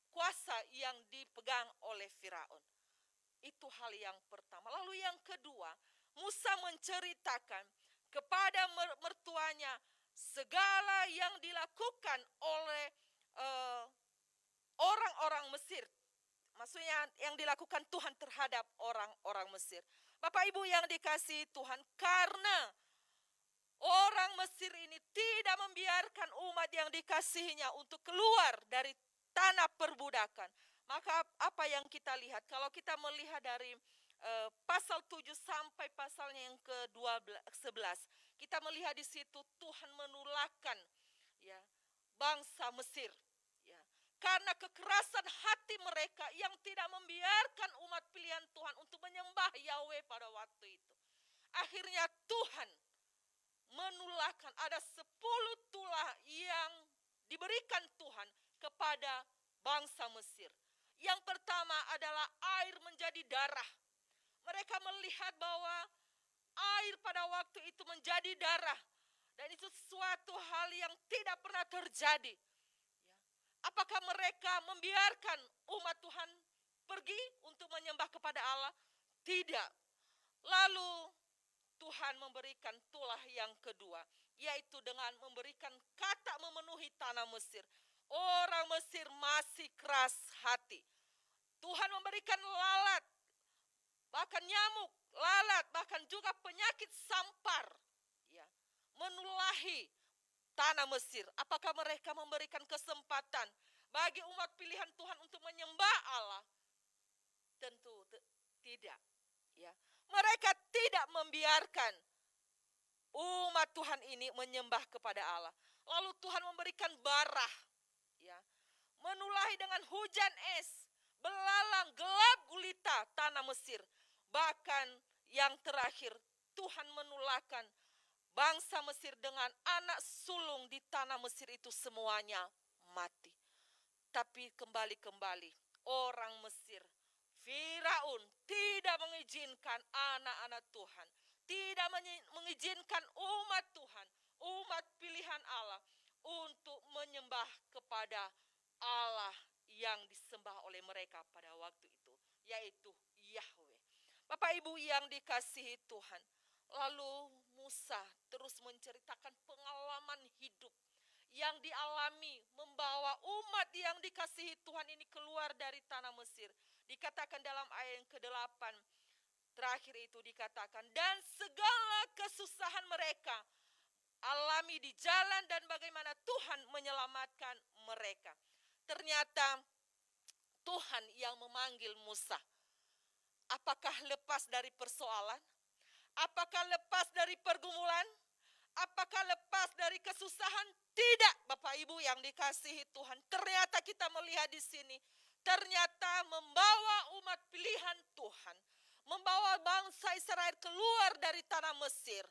kuasa yang dipegang oleh Firaun. Itu hal yang pertama. Lalu yang kedua, Musa menceritakan kepada mertuanya segala yang dilakukan oleh orang-orang Mesir. Maksudnya yang dilakukan Tuhan terhadap orang-orang Mesir. Bapak Ibu yang dikasihi Tuhan, karena orang Mesir ini tidak membiarkan umat yang dikasihinya untuk keluar dari tanah perbudakan. Maka apa yang kita lihat? Kalau kita melihat dari pasal 7 sampai pasalnya yang ke-11, kita melihat di situ Tuhan menulakkan ya bangsa Mesir ya. Karena kekerasan hati mereka yang tidak membiarkan umat pilihan Tuhan untuk menyembah Yahweh pada waktu itu. Akhirnya Tuhan menulakkan ada 10 tulah yang diberikan Tuhan kepada bangsa Mesir. Yang pertama adalah air menjadi darah. Mereka melihat bahwa air pada waktu itu menjadi darah. Dan itu suatu hal yang tidak pernah terjadi. Apakah mereka membiarkan umat Tuhan pergi untuk menyembah kepada Allah? Tidak. Lalu Tuhan memberikan tulah yang kedua, yaitu dengan memberikan kata memenuhi tanah Mesir. Orang Mesir masih keras hati. Tuhan memberikan lalat, bahkan nyamuk, lalat, bahkan juga penyakit sampar, ya, menulahi tanah Mesir. Apakah mereka memberikan kesempatan bagi umat pilihan Tuhan untuk menyembah Allah? Tentu tidak. Ya, mereka tidak membiarkan umat Tuhan ini menyembah kepada Allah. Lalu Tuhan memberikan barah, ya, menulahi dengan hujan es, belalang, gelap gulita tanah Mesir. Bahkan yang terakhir Tuhan menulahkan bangsa Mesir dengan anak sulung di tanah Mesir itu semuanya mati. Tapi kembali orang Mesir, Firaun tidak mengizinkan anak-anak Tuhan, tidak mengizinkan umat Tuhan, umat pilihan Allah untuk menyembah kepada Allah yang disembah oleh mereka pada waktu itu, yaitu Yahweh. Bapak Ibu yang dikasihi Tuhan, lalu Musa terus menceritakan pengalaman hidup yang dialami membawa umat yang dikasihi Tuhan ini keluar dari tanah Mesir. Dikatakan dalam ayat yang ke-8, terakhir itu dikatakan, dan segala kesusahan mereka alami di jalan dan bagaimana Tuhan menyelamatkan mereka. Ternyata Tuhan yang memanggil Musa. Apakah lepas dari persoalan? Apakah lepas dari pergumulan? Apakah lepas dari kesusahan? Tidak, Bapak Ibu yang dikasihi Tuhan. Ternyata kita melihat di sini, ternyata membawa umat pilihan Tuhan, membawa bangsa Israel keluar dari tanah Mesir,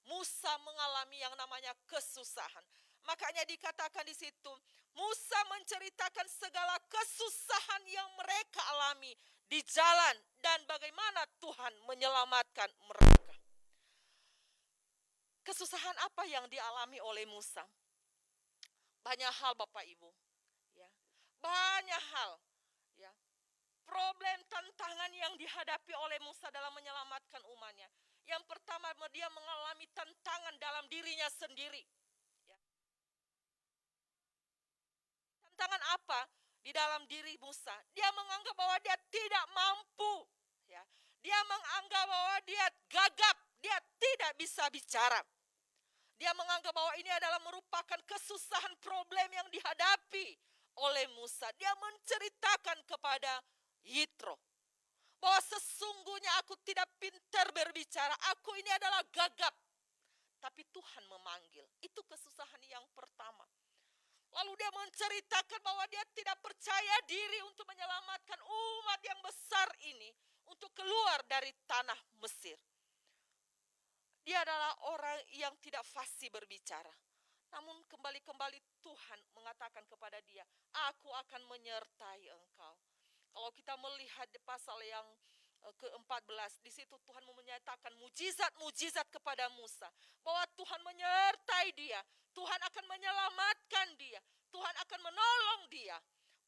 Musa mengalami yang namanya kesusahan. Makanya dikatakan di situ, Musa menceritakan segala kesusahan yang mereka alami di jalan dan bagaimana Tuhan menyelamatkan mereka. Kesusahan apa yang dialami oleh Musa? Banyak hal Bapak Ibu, ya, banyak hal, ya, problem tantangan yang dihadapi oleh Musa dalam menyelamatkan umatnya. Yang pertama, dia mengalami tantangan dalam dirinya sendiri. Ya. Tantangan apa di dalam diri Musa? Dia menganggap bahwa dia tidak mampu, ya. Dia menganggap bahwa dia gagap, dia tidak bisa bicara. Dia menganggap bahwa ini adalah merupakan kesusahan problem yang dihadapi oleh Musa. Dia menceritakan kepada Yitro bahwa sesungguhnya aku tidak pintar berbicara, aku ini adalah gagap. Tapi Tuhan memanggil, itu kesusahan yang pertama. Lalu dia menceritakan bahwa dia tidak percaya diri untuk menyelamatkan umat yang besar ini untuk keluar dari tanah Mesir. Dia adalah orang yang tidak fasih berbicara. Namun kembali Tuhan mengatakan kepada dia, aku akan menyertai engkau. Kalau kita melihat di pasal yang ke-14, di situ Tuhan menyatakan mujizat-mujizat kepada Musa. Bahwa Tuhan menyertai dia, Tuhan akan menyelamatkan dia, Tuhan akan menolong dia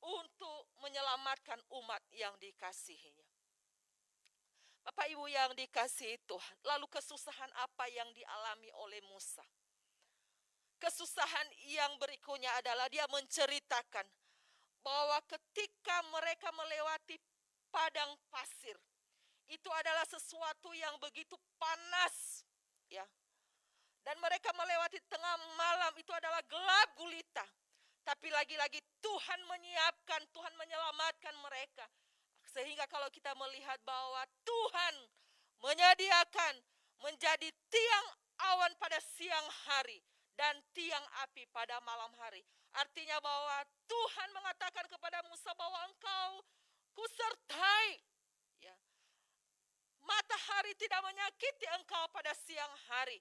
untuk menyelamatkan umat yang dikasihinya. Bapak Ibu yang dikasihi Tuhan, lalu kesusahan apa yang dialami oleh Musa? Kesusahan yang berikutnya adalah dia menceritakan bahwa ketika mereka melewati padang pasir, itu adalah sesuatu yang begitu panas, ya. Dan mereka melewati tengah malam, itu adalah gelap gulita. Tapi lagi-lagi Tuhan menyiapkan, Tuhan menyelamatkan mereka. Sehingga kalau kita melihat bahwa Tuhan menyediakan menjadi tiang awan pada siang hari dan tiang api pada malam hari. Artinya bahwa Tuhan mengatakan kepada Musa bahwa engkau kusertai. Ya. Matahari tidak menyakiti engkau pada siang hari.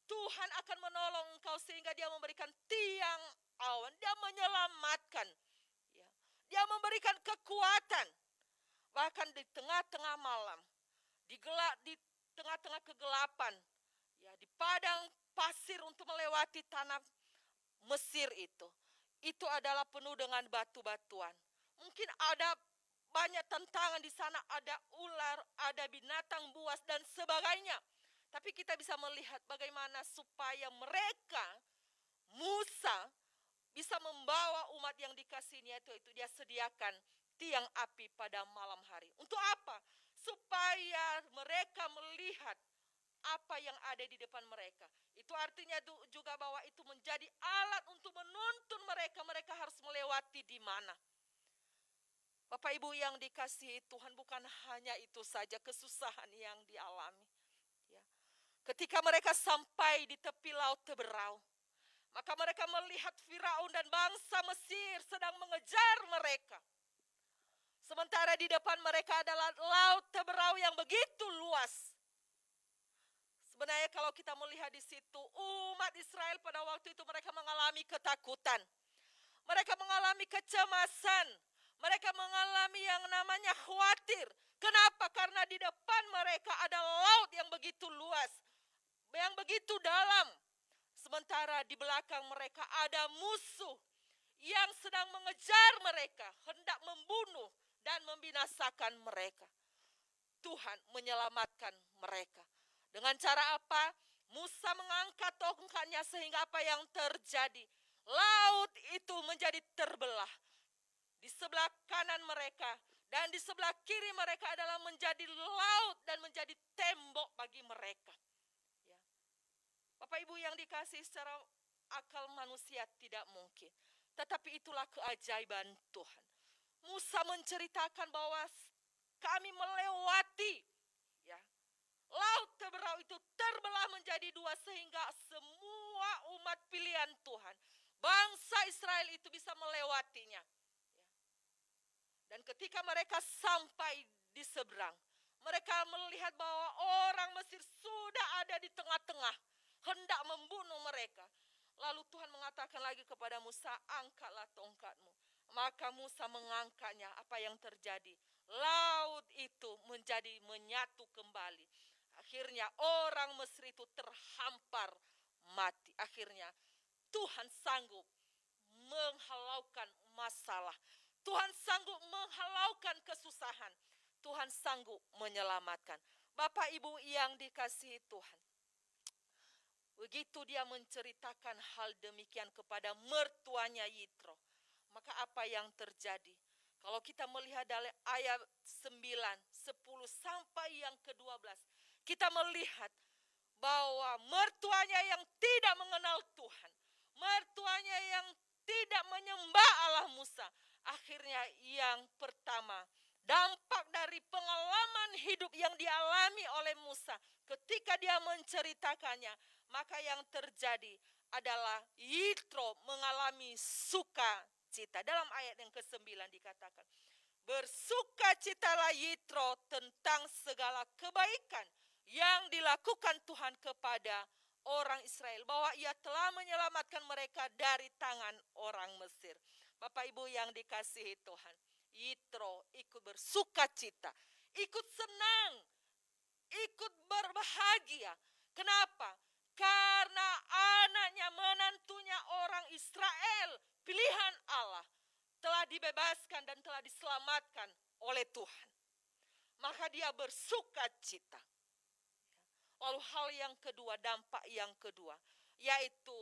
Tuhan akan menolong engkau sehingga dia memberikan tiang awan. Dia menyelamatkan. Ya. Dia memberikan kekuatan. Bahkan di tengah-tengah malam. Di tengah-tengah kegelapan. Ya, di padang pasir untuk melewati tanah Mesir itu. Itu adalah penuh dengan batu-batuan. Mungkin ada banyak tantangan di sana, ada ular, ada binatang buas dan sebagainya. Tapi kita bisa melihat bagaimana supaya mereka, Musa, bisa membawa umat yang dikasihinya itu dia sediakan tiang api pada malam hari. Untuk apa? Supaya mereka melihat apa yang ada di depan mereka. Itu artinya juga bahwa itu menjadi alat untuk menuntun mereka. Mereka harus melewati di mana. Bapak Ibu yang dikasihi Tuhan, bukan hanya itu saja kesusahan yang dialami. Ya. Ketika mereka sampai di tepi laut Teberau, maka mereka melihat Firaun dan bangsa Mesir sedang mengejar mereka. Sementara di depan mereka adalah laut Teberau yang begitu luas. Sebenarnya kalau kita melihat di situ, umat Israel pada waktu itu mereka mengalami ketakutan. Mereka mengalami kecemasan. Mereka mengalami yang namanya khawatir. Kenapa? Karena di depan mereka ada laut yang begitu luas. Yang begitu dalam. Sementara di belakang mereka ada musuh yang sedang mengejar mereka. Hendak membunuh dan membinasakan mereka. Tuhan menyelamatkan mereka. Dengan cara apa? Musa mengangkat tongkatnya sehingga apa yang terjadi? Laut itu menjadi terbelah. Di sebelah kanan mereka dan di sebelah kiri mereka adalah menjadi laut dan menjadi tembok bagi mereka. Ya. Bapak Ibu yang dikasihi, secara akal manusia tidak mungkin. Tetapi itulah keajaiban Tuhan. Musa menceritakan bahwa kami melewati, ya, laut Teberau itu terbelah menjadi dua sehingga semua umat pilihan Tuhan, bangsa Israel itu bisa melewatinya. Dan ketika mereka sampai di seberang, mereka melihat bahwa orang Mesir sudah ada di tengah-tengah, hendak membunuh mereka. Lalu Tuhan mengatakan lagi kepada Musa, angkatlah tongkatmu. Maka Musa mengangkatnya. Apa yang terjadi? Laut itu menjadi menyatu kembali. Akhirnya orang Mesir itu terhampar mati. Akhirnya Tuhan sanggup menghalaukan masalah. Tuhan sanggup menghalaukan kesusahan. Tuhan sanggup menyelamatkan. Bapak Ibu yang dikasihi Tuhan. Begitu dia menceritakan hal demikian kepada mertuanya Yitro. Maka apa yang terjadi? Kalau kita melihat dari ayat 9, 10 sampai yang ke-12. Kita melihat bahwa mertuanya yang tidak mengenal Tuhan. Mertuanya yang tidak menyembah Allah Musa. Akhirnya yang pertama, dampak dari pengalaman hidup yang dialami oleh Musa. Ketika dia menceritakannya, maka yang terjadi adalah Yitro mengalami sukacita. Dalam ayat yang ke-9 dikatakan, bersukacitalah Yitro tentang segala kebaikan yang dilakukan Tuhan kepada orang Israel. Bahwa ia telah menyelamatkan mereka dari tangan orang Mesir. Bapak Ibu yang dikasihi Tuhan, Yitro ikut bersukacita, ikut senang, ikut berbahagia. Kenapa? Karena anaknya, menantunya orang Israel, pilihan Allah, telah dibebaskan dan telah diselamatkan oleh Tuhan. Maka dia bersukacita. Lalu hal yang kedua, dampak yang kedua, yaitu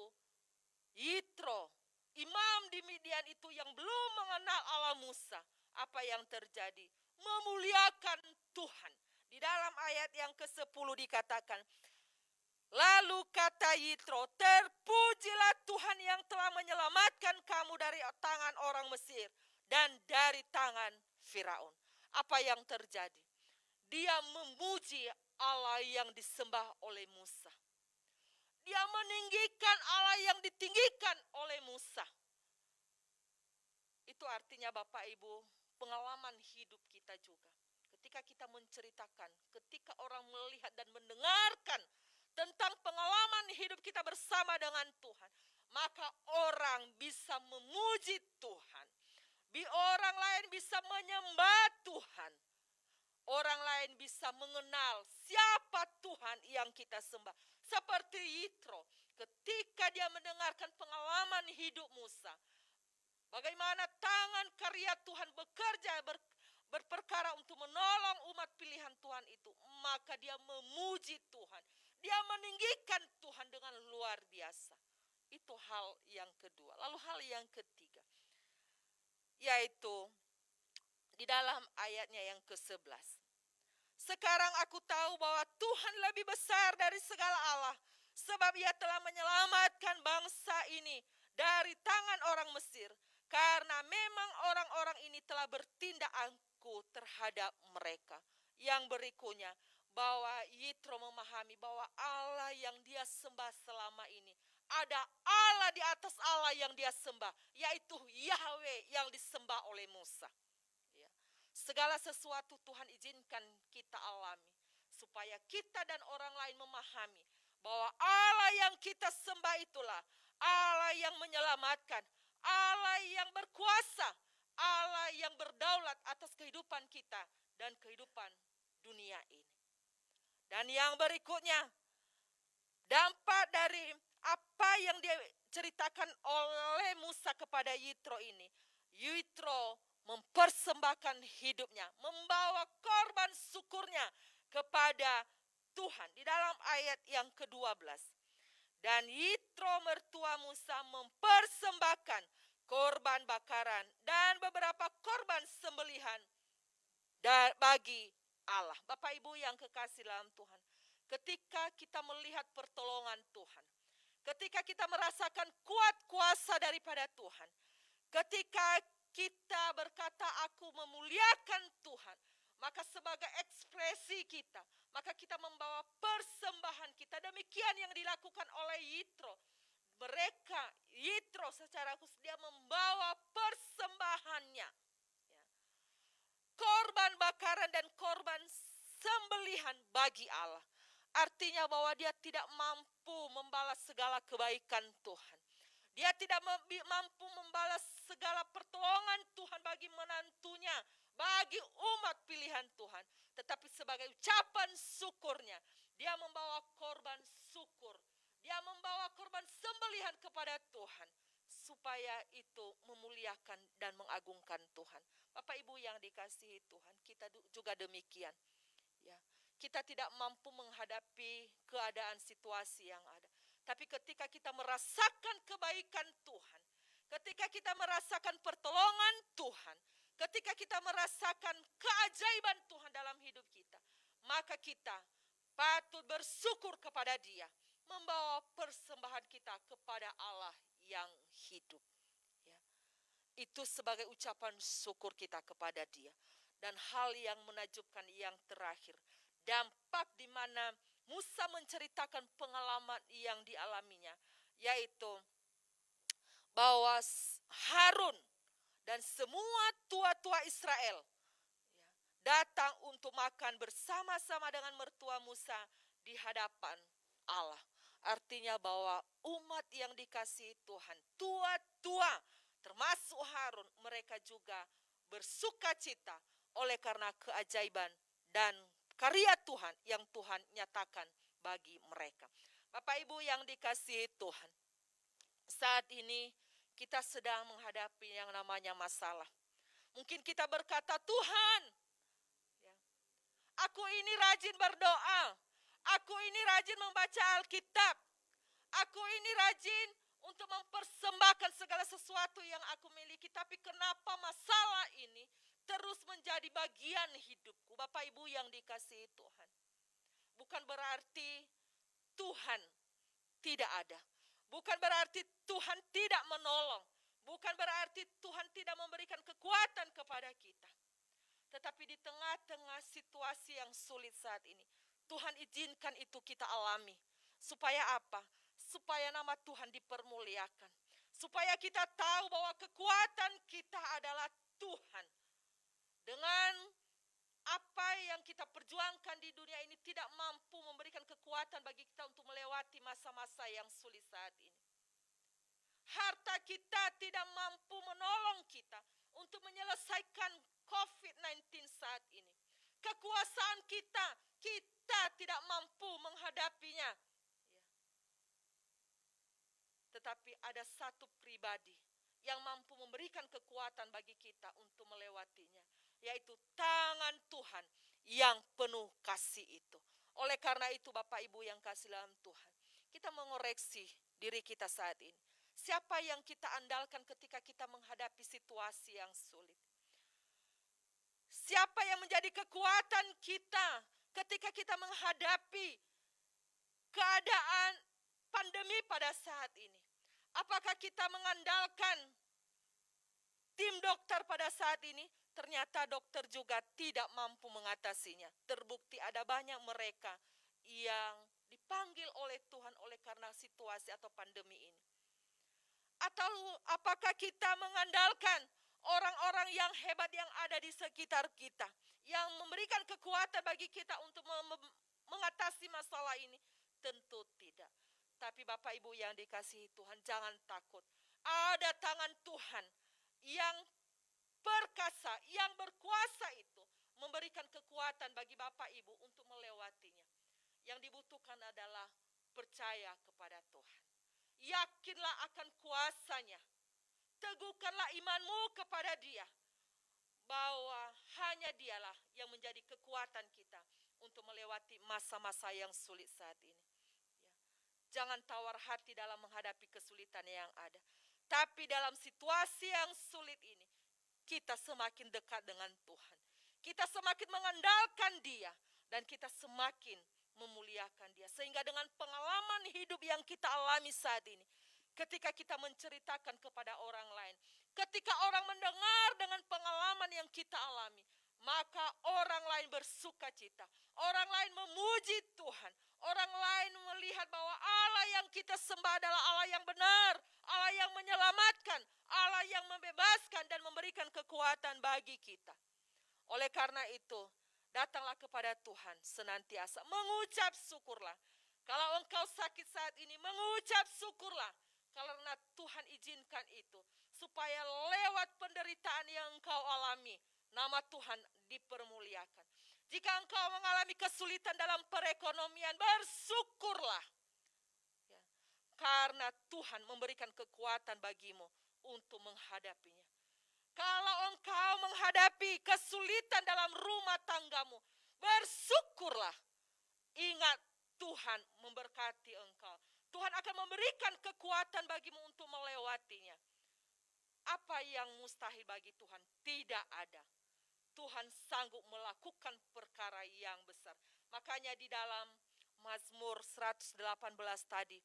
Yitro, imam di Midian itu yang belum mengenal Allah Musa. Apa yang terjadi? Memuliakan Tuhan. Di dalam ayat yang ke-10 dikatakan, lalu kata Yitro, terpujilah Tuhan yang telah menyelamatkan kamu dari tangan orang Mesir dan dari tangan Firaun. Apa yang terjadi? Dia memuji Allah yang disembah oleh Musa. Dia meninggikan Allah yang ditinggikan oleh Musa. Itu artinya Bapak Ibu, pengalaman hidup kita juga. Ketika kita menceritakan, ketika orang melihat dan mendengarkan tentang pengalaman hidup kita bersama dengan Tuhan, maka orang bisa memuji Tuhan. Orang lain bisa menyembah Tuhan. Orang lain bisa mengenal siapa Tuhan yang kita sembah. Seperti Yitro, ketika dia mendengarkan pengalaman hidup Musa, bagaimana tangan karya Tuhan bekerja berperkara untuk menolong umat pilihan Tuhan itu, maka dia memuji Tuhan. Dia meninggikan Tuhan dengan luar biasa. Itu hal yang kedua. Lalu hal yang ketiga, yaitu di dalam ayatnya yang ke-11. Sekarang aku tahu bahwa Tuhan lebih besar dari segala Allah, sebab Ia telah menyelamatkan bangsa ini dari tangan orang Mesir, karena memang orang-orang ini telah bertindak angkuh terhadap mereka. Yang berikutnya, bahwa Yitro memahami bahwa Allah yang dia sembah selama ini, ada Allah di atas Allah yang dia sembah, yaitu Yahweh yang disembah oleh Musa. Ya. Segala sesuatu Tuhan izinkan kita alami, supaya kita dan orang lain memahami bahwa Allah yang kita sembah itulah Allah yang menyelamatkan, Allah yang berkuasa, Allah yang berdaulat atas kehidupan kita dan kehidupan dunia ini. Dan yang berikutnya, dampak dari apa yang diceritakan oleh Musa kepada Yitro ini. Yitro mempersembahkan hidupnya, membawa korban syukurnya kepada Tuhan. Di dalam ayat yang ke-12. Dan Yitro mertua Musa mempersembahkan korban bakaran dan beberapa korban sembelihan bagi Allah. Bapak Ibu yang kekasih dalam Tuhan, ketika kita melihat pertolongan Tuhan, ketika kita merasakan kuat kuasa daripada Tuhan, ketika kita berkata aku memuliakan Tuhan, maka sebagai ekspresi kita, maka kita membawa persembahan kita. Demikian yang dilakukan oleh Yitro. Yitro secara khusus dia membawa persembahannya. Korban bakaran dan korban sembelihan bagi Allah. Artinya bahwa dia tidak mampu membalas segala kebaikan Tuhan. Dia tidak mampu membalas segala pertolongan Tuhan bagi menantunya, bagi umat pilihan Tuhan. Tetapi sebagai ucapan syukurnya, dia membawa korban syukur. Dia membawa korban sembelihan kepada Tuhan, supaya itu memuliakan dan mengagungkan Tuhan. Bapak Ibu yang dikasihi Tuhan, kita juga demikian. Ya, kita tidak mampu menghadapi keadaan situasi yang ada. Tapi ketika kita merasakan kebaikan Tuhan, ketika kita merasakan pertolongan Tuhan, ketika kita merasakan keajaiban Tuhan dalam hidup kita, maka kita patut bersyukur kepada Dia, membawa persembahan kita kepada Allah yang hidup. Ya. Itu sebagai ucapan syukur kita kepada Dia. Dan hal yang menakjubkan yang terakhir, dampak di mana Musa menceritakan pengalaman yang dialaminya, yaitu bahwa Harun dan semua tua-tua Israel datang untuk makan bersama-sama dengan mertua Musa di hadapan Allah. Artinya bahwa umat yang dikasihi Tuhan, tua-tua termasuk Harun, mereka juga bersuka cita oleh karena keajaiban dan karya Tuhan yang Tuhan nyatakan bagi mereka. Bapak Ibu yang dikasihi Tuhan, saat ini kita sedang menghadapi yang namanya masalah. Mungkin kita berkata, Tuhan, aku ini rajin berdoa, aku ini rajin membaca Alkitab, aku ini rajin untuk mempersembahkan segala sesuatu yang aku miliki, tapi kenapa masalah ini terus menjadi bagian hidupku? Bapak Ibu yang dikasihi Tuhan, bukan berarti Tuhan tidak ada, bukan berarti Tuhan tidak menolong, bukan berarti Tuhan tidak memberikan kekuatan kepada kita. Tetapi di tengah-tengah situasi yang sulit saat ini, Tuhan izinkan itu kita alami. Supaya apa? supaya nama Tuhan dipermuliakan. Supaya kita tahu bahwa kekuatan kita adalah Tuhan. Dengan apa yang kita perjuangkan di dunia ini tidak mampu memberikan kekuatan bagi kita untuk melewati masa-masa yang sulit saat ini. Harta kita tidak mampu menolong kita untuk menyelesaikan COVID-19 saat ini. Kekuasaan kita tidak mampu menghadapinya. Tetapi ada satu pribadi yang mampu memberikan kekuatan bagi kita untuk melewatinya, yaitu tangan Tuhan yang penuh kasih itu. Oleh karena itu Bapak Ibu yang kasih dalam Tuhan, kita mengoreksi diri kita saat ini. Siapa yang kita andalkan ketika kita menghadapi situasi yang sulit? Siapa yang menjadi kekuatan kita ketika kita menghadapi keadaan pandemi pada saat ini? Apakah kita mengandalkan tim dokter pada saat ini? Ternyata dokter juga tidak mampu mengatasinya. Terbukti ada banyak mereka yang dipanggil oleh Tuhan oleh karena situasi atau pandemi ini. Atau apakah kita mengandalkan orang-orang yang hebat yang ada di sekitar kita, yang memberikan kekuatan bagi kita untuk mengatasi masalah ini? Tentu tidak. Tapi Bapak Ibu yang dikasihi Tuhan, jangan takut. Ada tangan Tuhan yang perkasa, yang berkuasa itu memberikan kekuatan bagi Bapak Ibu untuk melewatinya. Yang dibutuhkan adalah percaya kepada Tuhan. Yakinlah akan kuasanya. Teguhkanlah imanmu kepada Dia. Bahwa hanya Dialah yang menjadi kekuatan kita untuk melewati masa-masa yang sulit saat ini. Jangan tawar hati dalam menghadapi kesulitan yang ada. Tapi dalam situasi yang sulit ini, kita semakin dekat dengan Tuhan. Kita semakin mengandalkan Dia. Dan kita semakin memuliakan Dia. Sehingga dengan pengalaman hidup yang kita alami saat ini, ketika kita menceritakan kepada orang lain, ketika orang mendengar dengan pengalaman yang kita alami, maka orang lain bersuka cita. Orang lain memuji Tuhan. Orang lain melihat bahwa Allah yang kita sembah adalah Allah yang benar. Allah yang menyelamatkan. Allah yang membebaskan dan memberikan kekuatan bagi kita. Oleh karena itu, datanglah kepada Tuhan senantiasa. Mengucap syukurlah. Kalau engkau sakit saat ini, mengucap syukurlah. Karena Tuhan izinkan itu. Supaya lewat penderitaan yang engkau alami, nama Tuhan dipermuliakan. Jika engkau mengalami kesulitan dalam perekonomian, bersyukurlah. Ya, karena Tuhan memberikan kekuatan bagimu untuk menghadapinya. Kalau engkau menghadapi kesulitan dalam rumah tanggamu, bersyukurlah. Ingat Tuhan memberkati engkau. Tuhan akan memberikan kekuatan bagimu untuk melewatinya. Apa yang mustahil bagi Tuhan? Tidak ada. Tuhan sanggup melakukan perkara yang besar. Makanya di dalam Mazmur 118 tadi,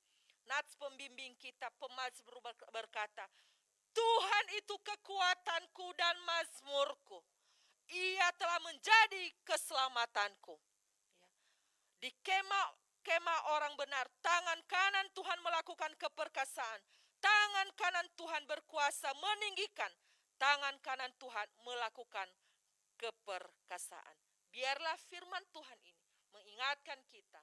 nats pembimbing kita, pemazmur berkata, Tuhan itu kekuatanku dan mazmurku. Ia telah menjadi keselamatanku. Di kemah orang benar, tangan kanan Tuhan melakukan keperkasaan. Tangan kanan Tuhan berkuasa meninggikan. Tangan kanan Tuhan melakukan keperkasaan. Biarlah firman Tuhan ini mengingatkan kita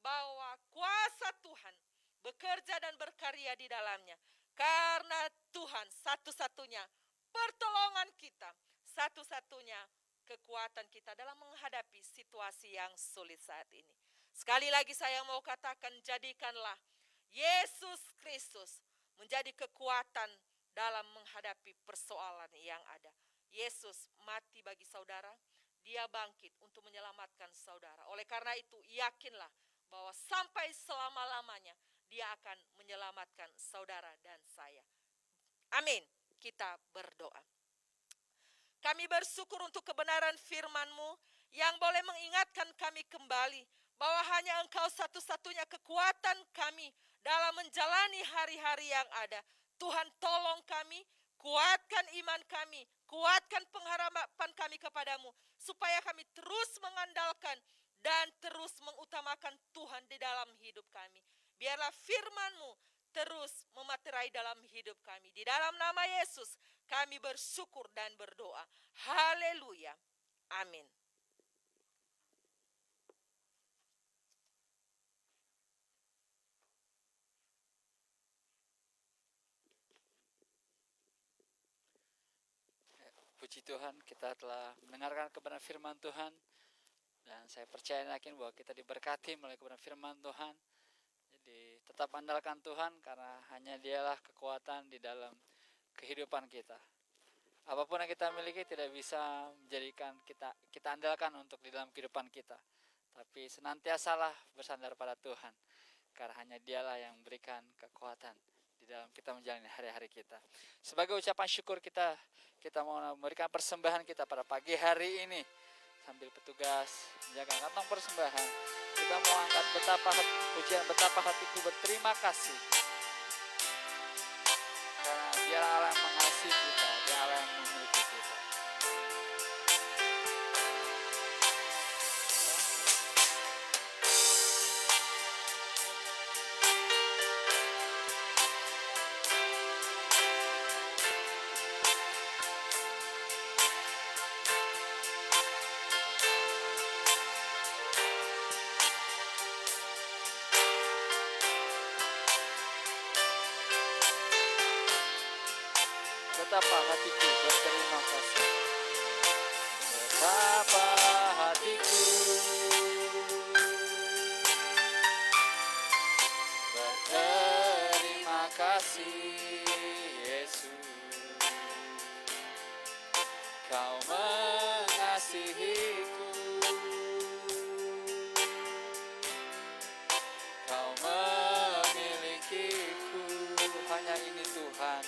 bahwa kuasa Tuhan bekerja dan berkarya di dalamnya. Karena Tuhan satu-satunya pertolongan kita, satu-satunya kekuatan kita dalam menghadapi situasi yang sulit saat ini. Sekali lagi saya mau katakan, jadikanlah Yesus Kristus menjadi kekuatan dalam menghadapi persoalan yang ada. Yesus mati bagi saudara, Dia bangkit untuk menyelamatkan saudara. Oleh karena itu, yakinlah bahwa sampai selama-lamanya Dia akan menyelamatkan saudara dan saya. Amin. Kita berdoa. Kami bersyukur untuk kebenaran firman-Mu yang boleh mengingatkan kami kembali bahwa hanya Engkau satu-satunya kekuatan kami dalam menjalani hari-hari yang ada. Tuhan, tolong kami, kuatkan iman kami, kuatkan pengharapan kami kepadamu, supaya kami terus mengandalkan dan terus mengutamakan Tuhan di dalam hidup kami. Biarlah firman-Mu terus mematerai dalam hidup kami. Di dalam nama Yesus kami bersyukur dan berdoa. Haleluya. Amin. Puji Tuhan, kita telah mendengarkan kebenaran firman Tuhan. Dan saya percaya dan yakin bahwa kita diberkati melalui kebenaran firman Tuhan. Jadi tetap andalkan Tuhan karena hanya Dialah kekuatan di dalam kehidupan kita. Apapun yang kita miliki tidak bisa menjadikan kita andalkan untuk di dalam kehidupan kita. Tapi senantiasalah bersandar pada Tuhan. Karena hanya Dialah yang memberikan kekuatan di dalam kita menjalani hari-hari kita. Sebagai ucapan syukur kita mau memberikan persembahan kita pada pagi hari ini. Sambil petugas menjaga kantong persembahan, kita mau angkat betapa hatiku berterima kasih. Karena Dia Allah yang mengasihi kita, Dia Allah yang memiliki kita. Betapa hatiku berterima kasih. Betapa hatiku berterima kasih, Yesus. Kau mengasihiku, Kau memilikiku. Hanya ini Tuhan.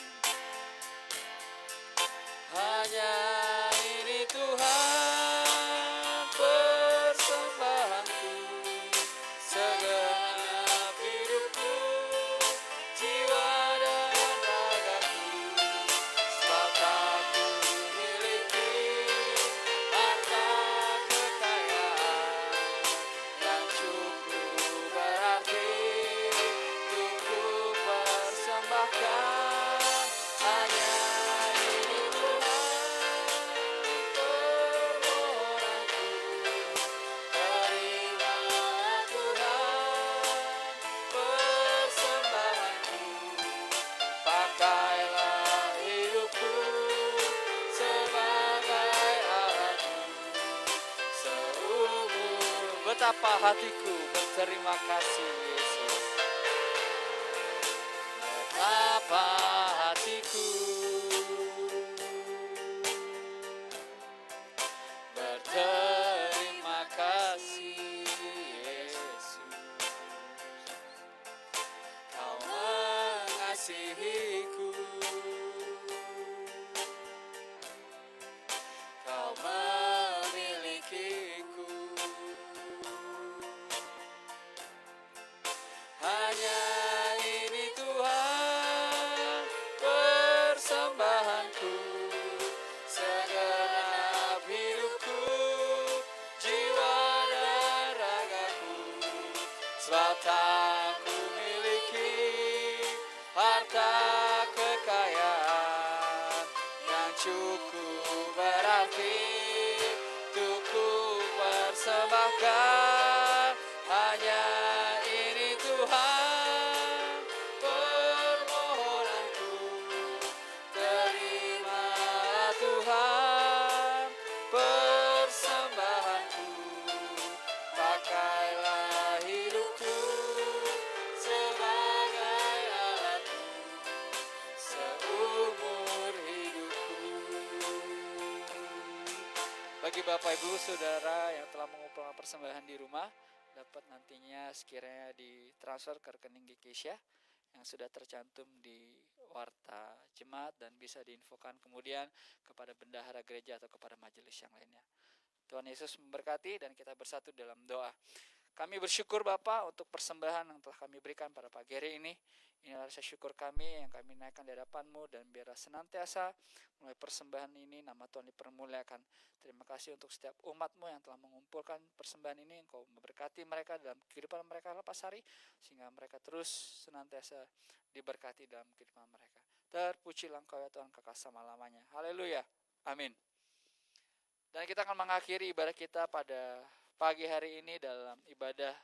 Hanya ini Tuhan persembahanku, segenap hidupku, jiwa dan ragaku. Sebab tak ku miliki harta kekayaan yang cukup berarti untuk ku persembahkan. Hanya ini betapa hatiku berterima kasih, Yesus. Betapa hatiku berterima kasih, Yesus. Kau mengasihiku, Kau memilikiku. Hanya ini Tuhan persembahanku, segenap hidupku, jiwa dan ragaku. Sebab tak ku miliki harta kekayaan yang cukup berarti untuk ku persembahkan. Hanya ini Tuhan permohonanku, terima Tuhan persembahanku. Pakailah hidupku sebagai alatmu seumur hidupku. Bagi Bapak Ibu Saudara yang telah mengumpulkan persembahan di rumah, dapat nantinya sekiranya ditransfer ke rekening GKSya yang sudah tercantum di warta jemaat dan bisa diinfokan kemudian kepada bendahara gereja atau kepada majelis yang lainnya. Tuhan Yesus memberkati dan kita bersatu dalam doa. Kami bersyukur Bapa untuk persembahan yang telah kami berikan pada pagi hari ini. Inilah rasa syukur kami yang kami naikkan di hadapan-Mu, dan biarlah senantiasa melalui persembahan ini nama Tuhan dipermuliakan. Terima kasih untuk setiap umat-Mu yang telah mengumpulkan persembahan ini. Engkau memberkati mereka dalam kehidupan mereka lepas hari, sehingga mereka terus senantiasa diberkati dalam kehidupan mereka. Terpujilah Engkau ya Tuhan kekal selama-lamanya. Haleluya. Amin. Dan kita akan mengakhiri ibadah kita pada pagi hari ini dalam ibadah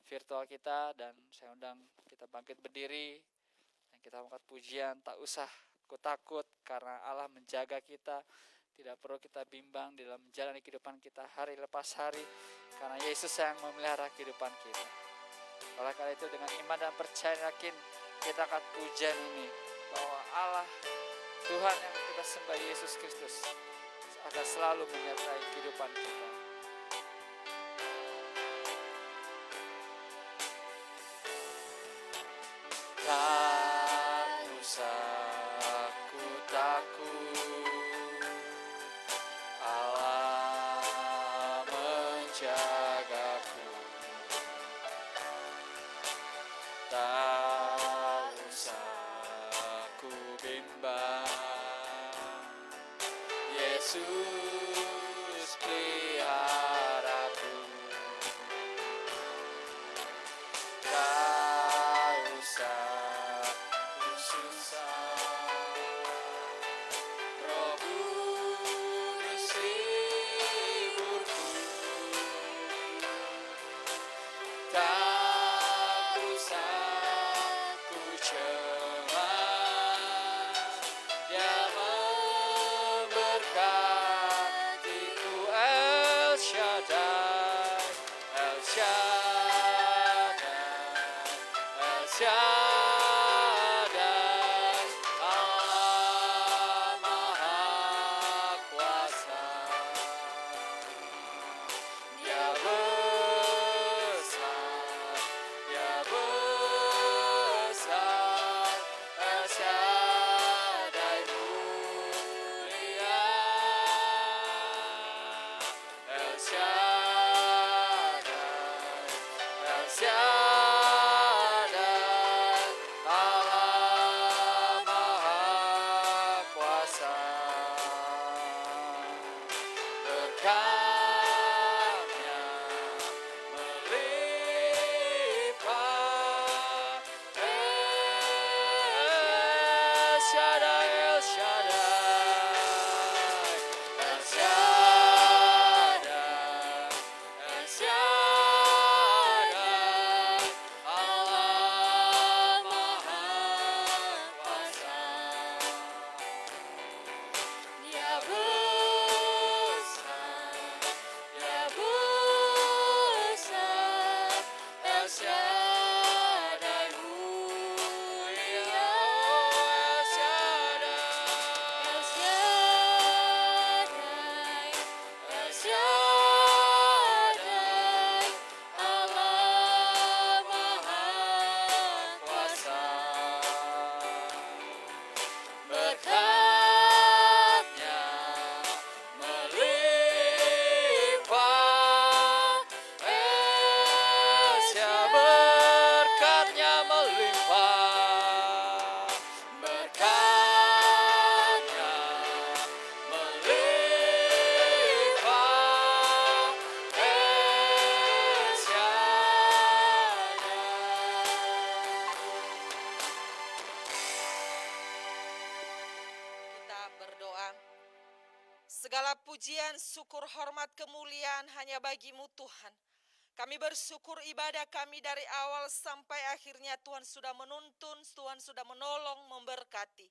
virtual kita, dan saya undang kita bangkit berdiri dan kita angkat pujian. Tak usah takut karena Allah menjaga kita. Tidak perlu kita bimbang dalam menjalani kehidupan kita hari lepas hari, karena Yesus yang memelihara kehidupan kita. Oleh karena itu dengan iman dan percaya yakin kita angkat pujian ini, bahwa Allah Tuhan yang kita sembah, Yesus Kristus, akan selalu menyertai kehidupan kita. Tak usah ku takut, Allah menjagaku. Tak usah ku bimbang, Yesus peliharaku. Tak usah ku susah, Roh Kudus hiburku. Tak usah ku cemas, Dia memberkatiku. El Shaddai, El Shaddai, El Shaddai, Allah Maha Kuasa. Dia besar, Dia besar, El Shaddai mulia, El Shaddai, El Shaddai, Allah Maha Kuasa. Berkat-Nya melimpah. El Shaddai, El Shaddai, El Shaddai, El Shaddai, Allah Maha Kuasa. Dia besar, Dia besar, El Shaddai mulia, El Shaddai, El Shaddai, El Shaddai, Allah Maha Kuasa. Berkat-Nya melimpah, berkat-Nya melimpah, berkat-Nya melimpah, El Shaddai. Kita berdoa. Segala pujian, syukur, hormat, kemuliaan hanya bagi-Mu Tuhan. Kami bersyukur ibadah kami dari awal sampai akhirnya Tuhan sudah menuntun, Tuhan sudah menolong, memberkati.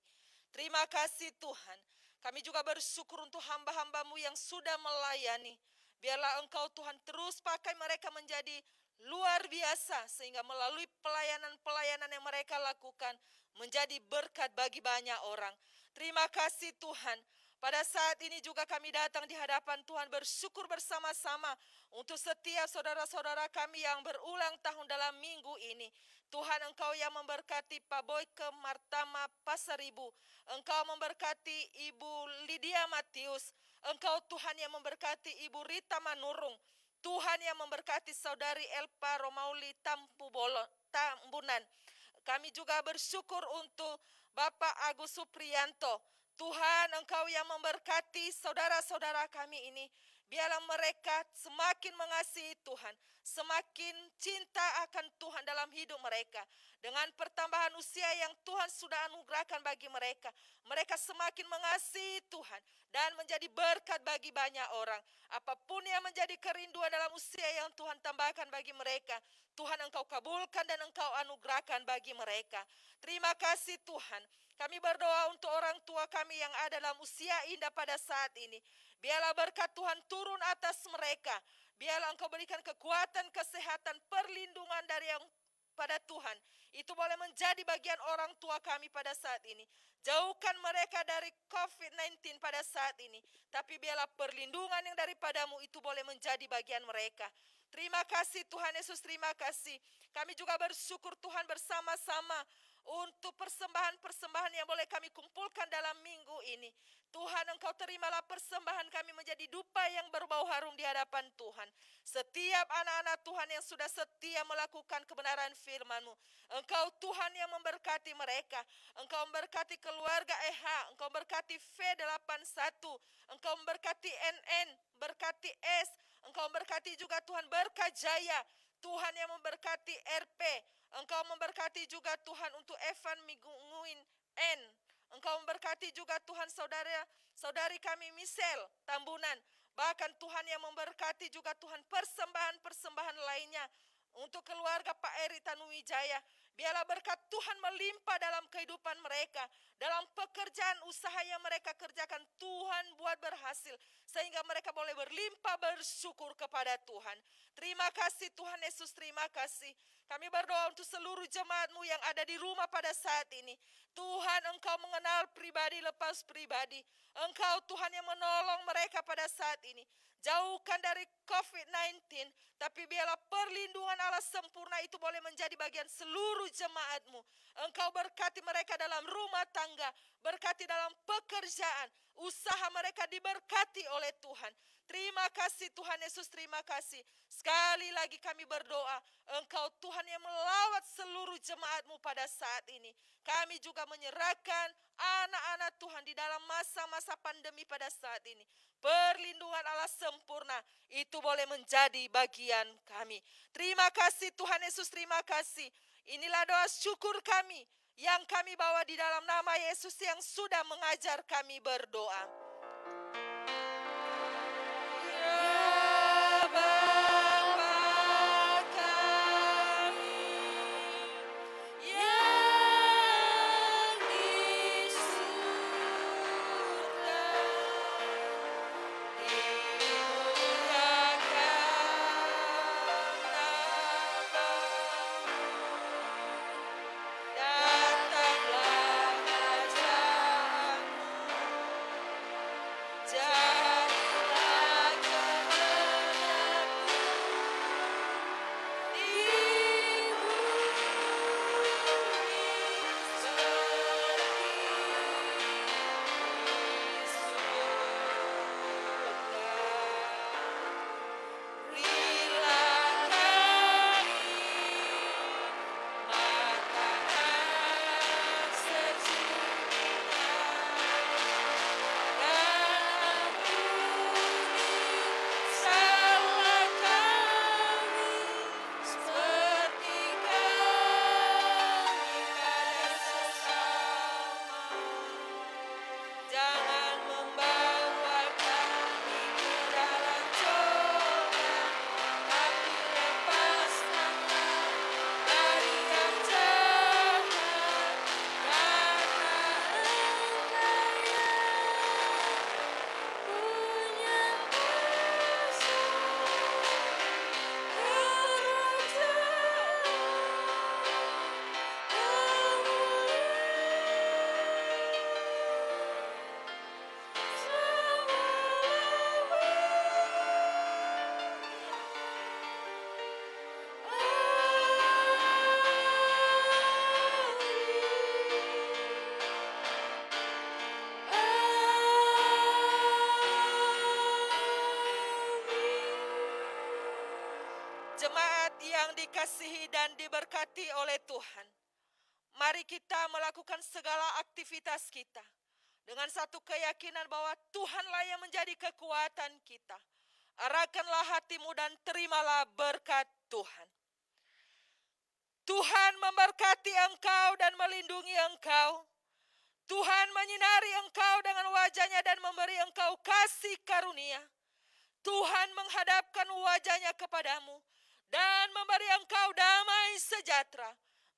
Terima kasih Tuhan. Kami juga bersyukur untuk hamba-hamba-Mu yang sudah melayani. Biarlah Engkau Tuhan terus pakai mereka menjadi luar biasa, sehingga melalui pelayanan-pelayanan yang mereka lakukan menjadi berkat bagi banyak orang. Terima kasih Tuhan. Pada saat ini juga kami datang di hadapan Tuhan bersyukur bersama-sama untuk setiap saudara-saudara kami yang berulang tahun dalam minggu ini. Tuhan, Engkau yang memberkati Pak Boyke Martama Pasaribu. Engkau memberkati Ibu Lydia Matius. Engkau Tuhan yang memberkati Ibu Rita Manurung. Tuhan yang memberkati Saudari Elpa Romauli Tambunan. Kami juga bersyukur untuk Bapak Agus Supriyanto. Tuhan, Engkau yang memberkati saudara-saudara kami ini. Biarlah mereka semakin mengasihi Tuhan, semakin cinta akan Tuhan dalam hidup mereka. Dengan pertambahan usia yang Tuhan sudah anugerahkan bagi mereka, mereka semakin mengasihi Tuhan dan menjadi berkat bagi banyak orang. Apapun yang menjadi kerinduan dalam usia yang Tuhan tambahkan bagi mereka, Tuhan Engkau kabulkan dan Engkau anugerahkan bagi mereka. Terima kasih Tuhan. Kami berdoa untuk orang tua kami yang ada dalam usia indah pada saat ini. Biarlah berkat Tuhan turun atas mereka. Biarlah Engkau berikan kekuatan, kesehatan, perlindungan dari yang pada Tuhan. Itu boleh menjadi bagian orang tua kami pada saat ini. Jauhkan mereka dari COVID-19 pada saat ini. Tapi biarlah perlindungan yang daripadamu itu boleh menjadi bagian mereka. Terima kasih Tuhan Yesus, terima kasih. Kami juga bersyukur Tuhan bersama-sama untuk persembahan-persembahan yang boleh kami kumpulkan dalam minggu ini. Tuhan, Engkau terimalah persembahan kami menjadi dupa yang berbau harum di hadapan Tuhan. Setiap anak-anak Tuhan yang sudah setia melakukan kebenaran firman-Mu, Engkau Tuhan yang memberkati mereka. Engkau memberkati keluarga EH, Engkau memberkati V81, Engkau memberkati NN, berkati S, Engkau memberkati juga Tuhan berkat Jaya, Tuhan yang memberkati RP, Engkau memberkati juga Tuhan untuk Evan Miguin N. Engkau memberkati juga Tuhan saudari kami Michelle Tambunan. Bahkan Tuhan yang memberkati juga Tuhan persembahan-persembahan lainnya untuk keluarga Pak Eri Tanuwijaya. Biarlah berkat Tuhan melimpah dalam kehidupan mereka. Dalam pekerjaan usaha yang mereka kerjakan, Tuhan buat berhasil. Sehingga mereka boleh berlimpah bersyukur kepada Tuhan. Terima kasih Tuhan Yesus, terima kasih. Kami berdoa untuk seluruh jemaat-Mu yang ada di rumah pada saat ini. Tuhan, Engkau mengenal pribadi lepas pribadi. Engkau Tuhan yang menolong mereka pada saat ini. Jauhkan dari COVID-19, tapi biarlah perlindungan Allah sempurna itu boleh menjadi bagian seluruh jemaat-Mu. Engkau berkati mereka dalam rumah tangga, berkati dalam pekerjaan, usaha mereka diberkati oleh Tuhan. Terima kasih Tuhan Yesus, terima kasih. Sekali lagi kami berdoa, Engkau Tuhan yang melawat seluruh jemaat-Mu pada saat ini. Kami juga menyerahkan anak-anak Tuhan di dalam masa-masa pandemi pada saat ini. Perlindungan Allah sempurna itu boleh menjadi bagian kami. Terima kasih Tuhan Yesus, terima kasih. Inilah doa syukur kami yang kami bawa di dalam nama Yesus yang sudah mengajar kami berdoa. Ya Bapa kami yang di surga, datanglah kerajaanmu, jadilah kehendakmu di bumi seperti di surga. Berilah kami makanan secukupnya, dan ampuni salah kami seperti kami pada sesama. Jangan membawa kami ke dalam cobaan, tapi lepaskanlah dari yang jahat. Karena Engkau yang punya kuasa, Jemaat yang dikasihi dan diberkati oleh Tuhan, mari kita melakukan segala aktivitas kita dengan satu keyakinan bahwa Tuhanlah yang menjadi kekuatan kita. Arahkanlah hatimu dan terimalah berkat Tuhan. Tuhan memberkati engkau dan melindungi engkau. Tuhan menyinari engkau dengan wajahnya dan memberi engkau kasih karunia. Tuhan menghadapkan wajahnya kepadamu dan memberi engkau damai sejahtera.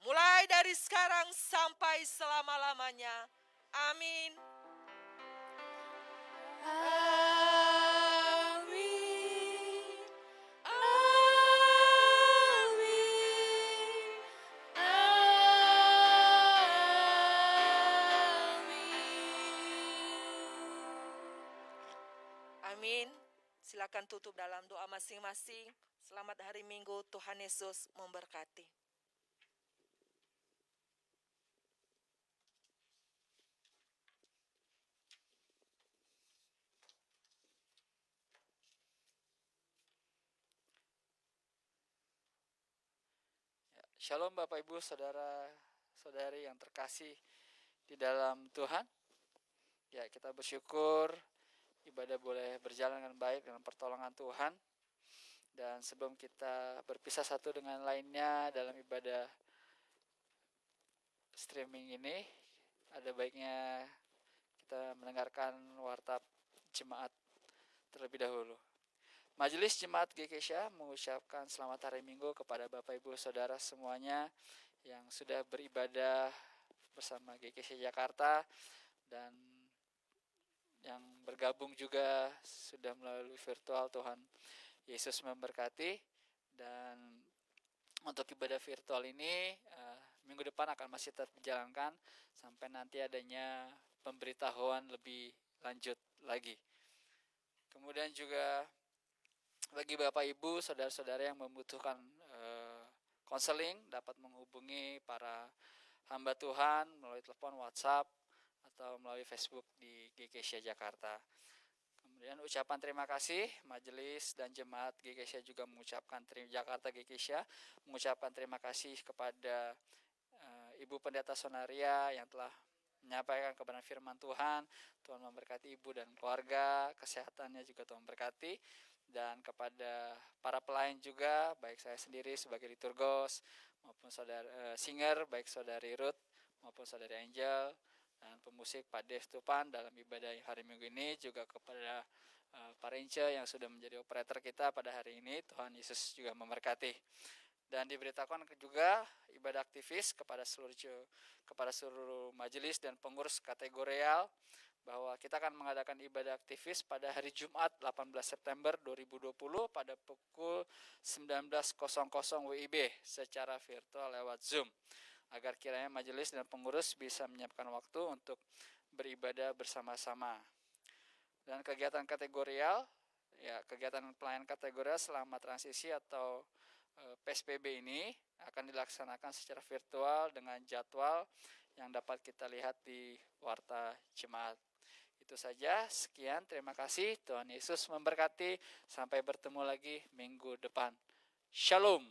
Mulai dari sekarang sampai selama-lamanya. Amin. Amin. Amin. Amin. Silakan tutup dalam doa masing-masing. Selamat hari Minggu, Tuhan Yesus memberkati. Shalom Bapak Ibu, saudara-saudari yang terkasih di dalam Tuhan. Ya, kita bersyukur ibadah boleh berjalan dengan baik dengan pertolongan Tuhan. Dan sebelum kita berpisah satu dengan lainnya dalam ibadah streaming ini, ada baiknya kita mendengarkan warta jemaat terlebih dahulu. Majelis Jemaat GKSya mengucapkan selamat hari Minggu kepada Bapak Ibu Saudara semuanya yang sudah beribadah bersama GKSya Jakarta dan yang bergabung juga sudah melalui virtual. Tuhan Yesus memberkati. Dan untuk ibadah virtual ini minggu depan akan masih tetap dijalankan sampai nanti adanya pemberitahuan lebih lanjut lagi. Kemudian juga bagi Bapak Ibu, saudara-saudara yang membutuhkan konseling dapat menghubungi para hamba Tuhan melalui telepon, WhatsApp, atau melalui Facebook di GKSya Jakarta. Kemudian ucapan terima kasih, Majelis dan Jemaat GKSya juga mengucapkan Jakarta GKSya mengucapkan terima kasih kepada Ibu Pendeta Sonaria yang telah menyampaikan kebenaran firman Tuhan. Tuhan memberkati ibu dan keluarga, kesehatannya juga Tuhan berkati. Dan kepada para pelayan juga, baik saya sendiri sebagai liturgos maupun saudara singer, baik saudari Ruth maupun saudari Angel, dan pemusik Pak Dev Tupan dalam ibadah hari Minggu ini, juga kepada Pak Rince yang sudah menjadi operator kita pada hari ini. Tuhan Yesus juga memberkati. Dan diberitakan juga ibadah aktivis kepada seluruh majelis dan pengurus kategorial bahwa kita akan mengadakan ibadah aktivis pada hari Jumat 18 September 2020 pada pukul 19.00 WIB secara virtual lewat Zoom, agar kiranya majelis dan pengurus bisa menyiapkan waktu untuk beribadah bersama-sama. Dan kegiatan kategorial, ya kegiatan pelayanan kategorial selama transisi atau PSBB ini akan dilaksanakan secara virtual dengan jadwal yang dapat kita lihat di warta jemaat. Itu saja, sekian, terima kasih. Tuhan Yesus memberkati. Sampai bertemu lagi minggu depan. Shalom.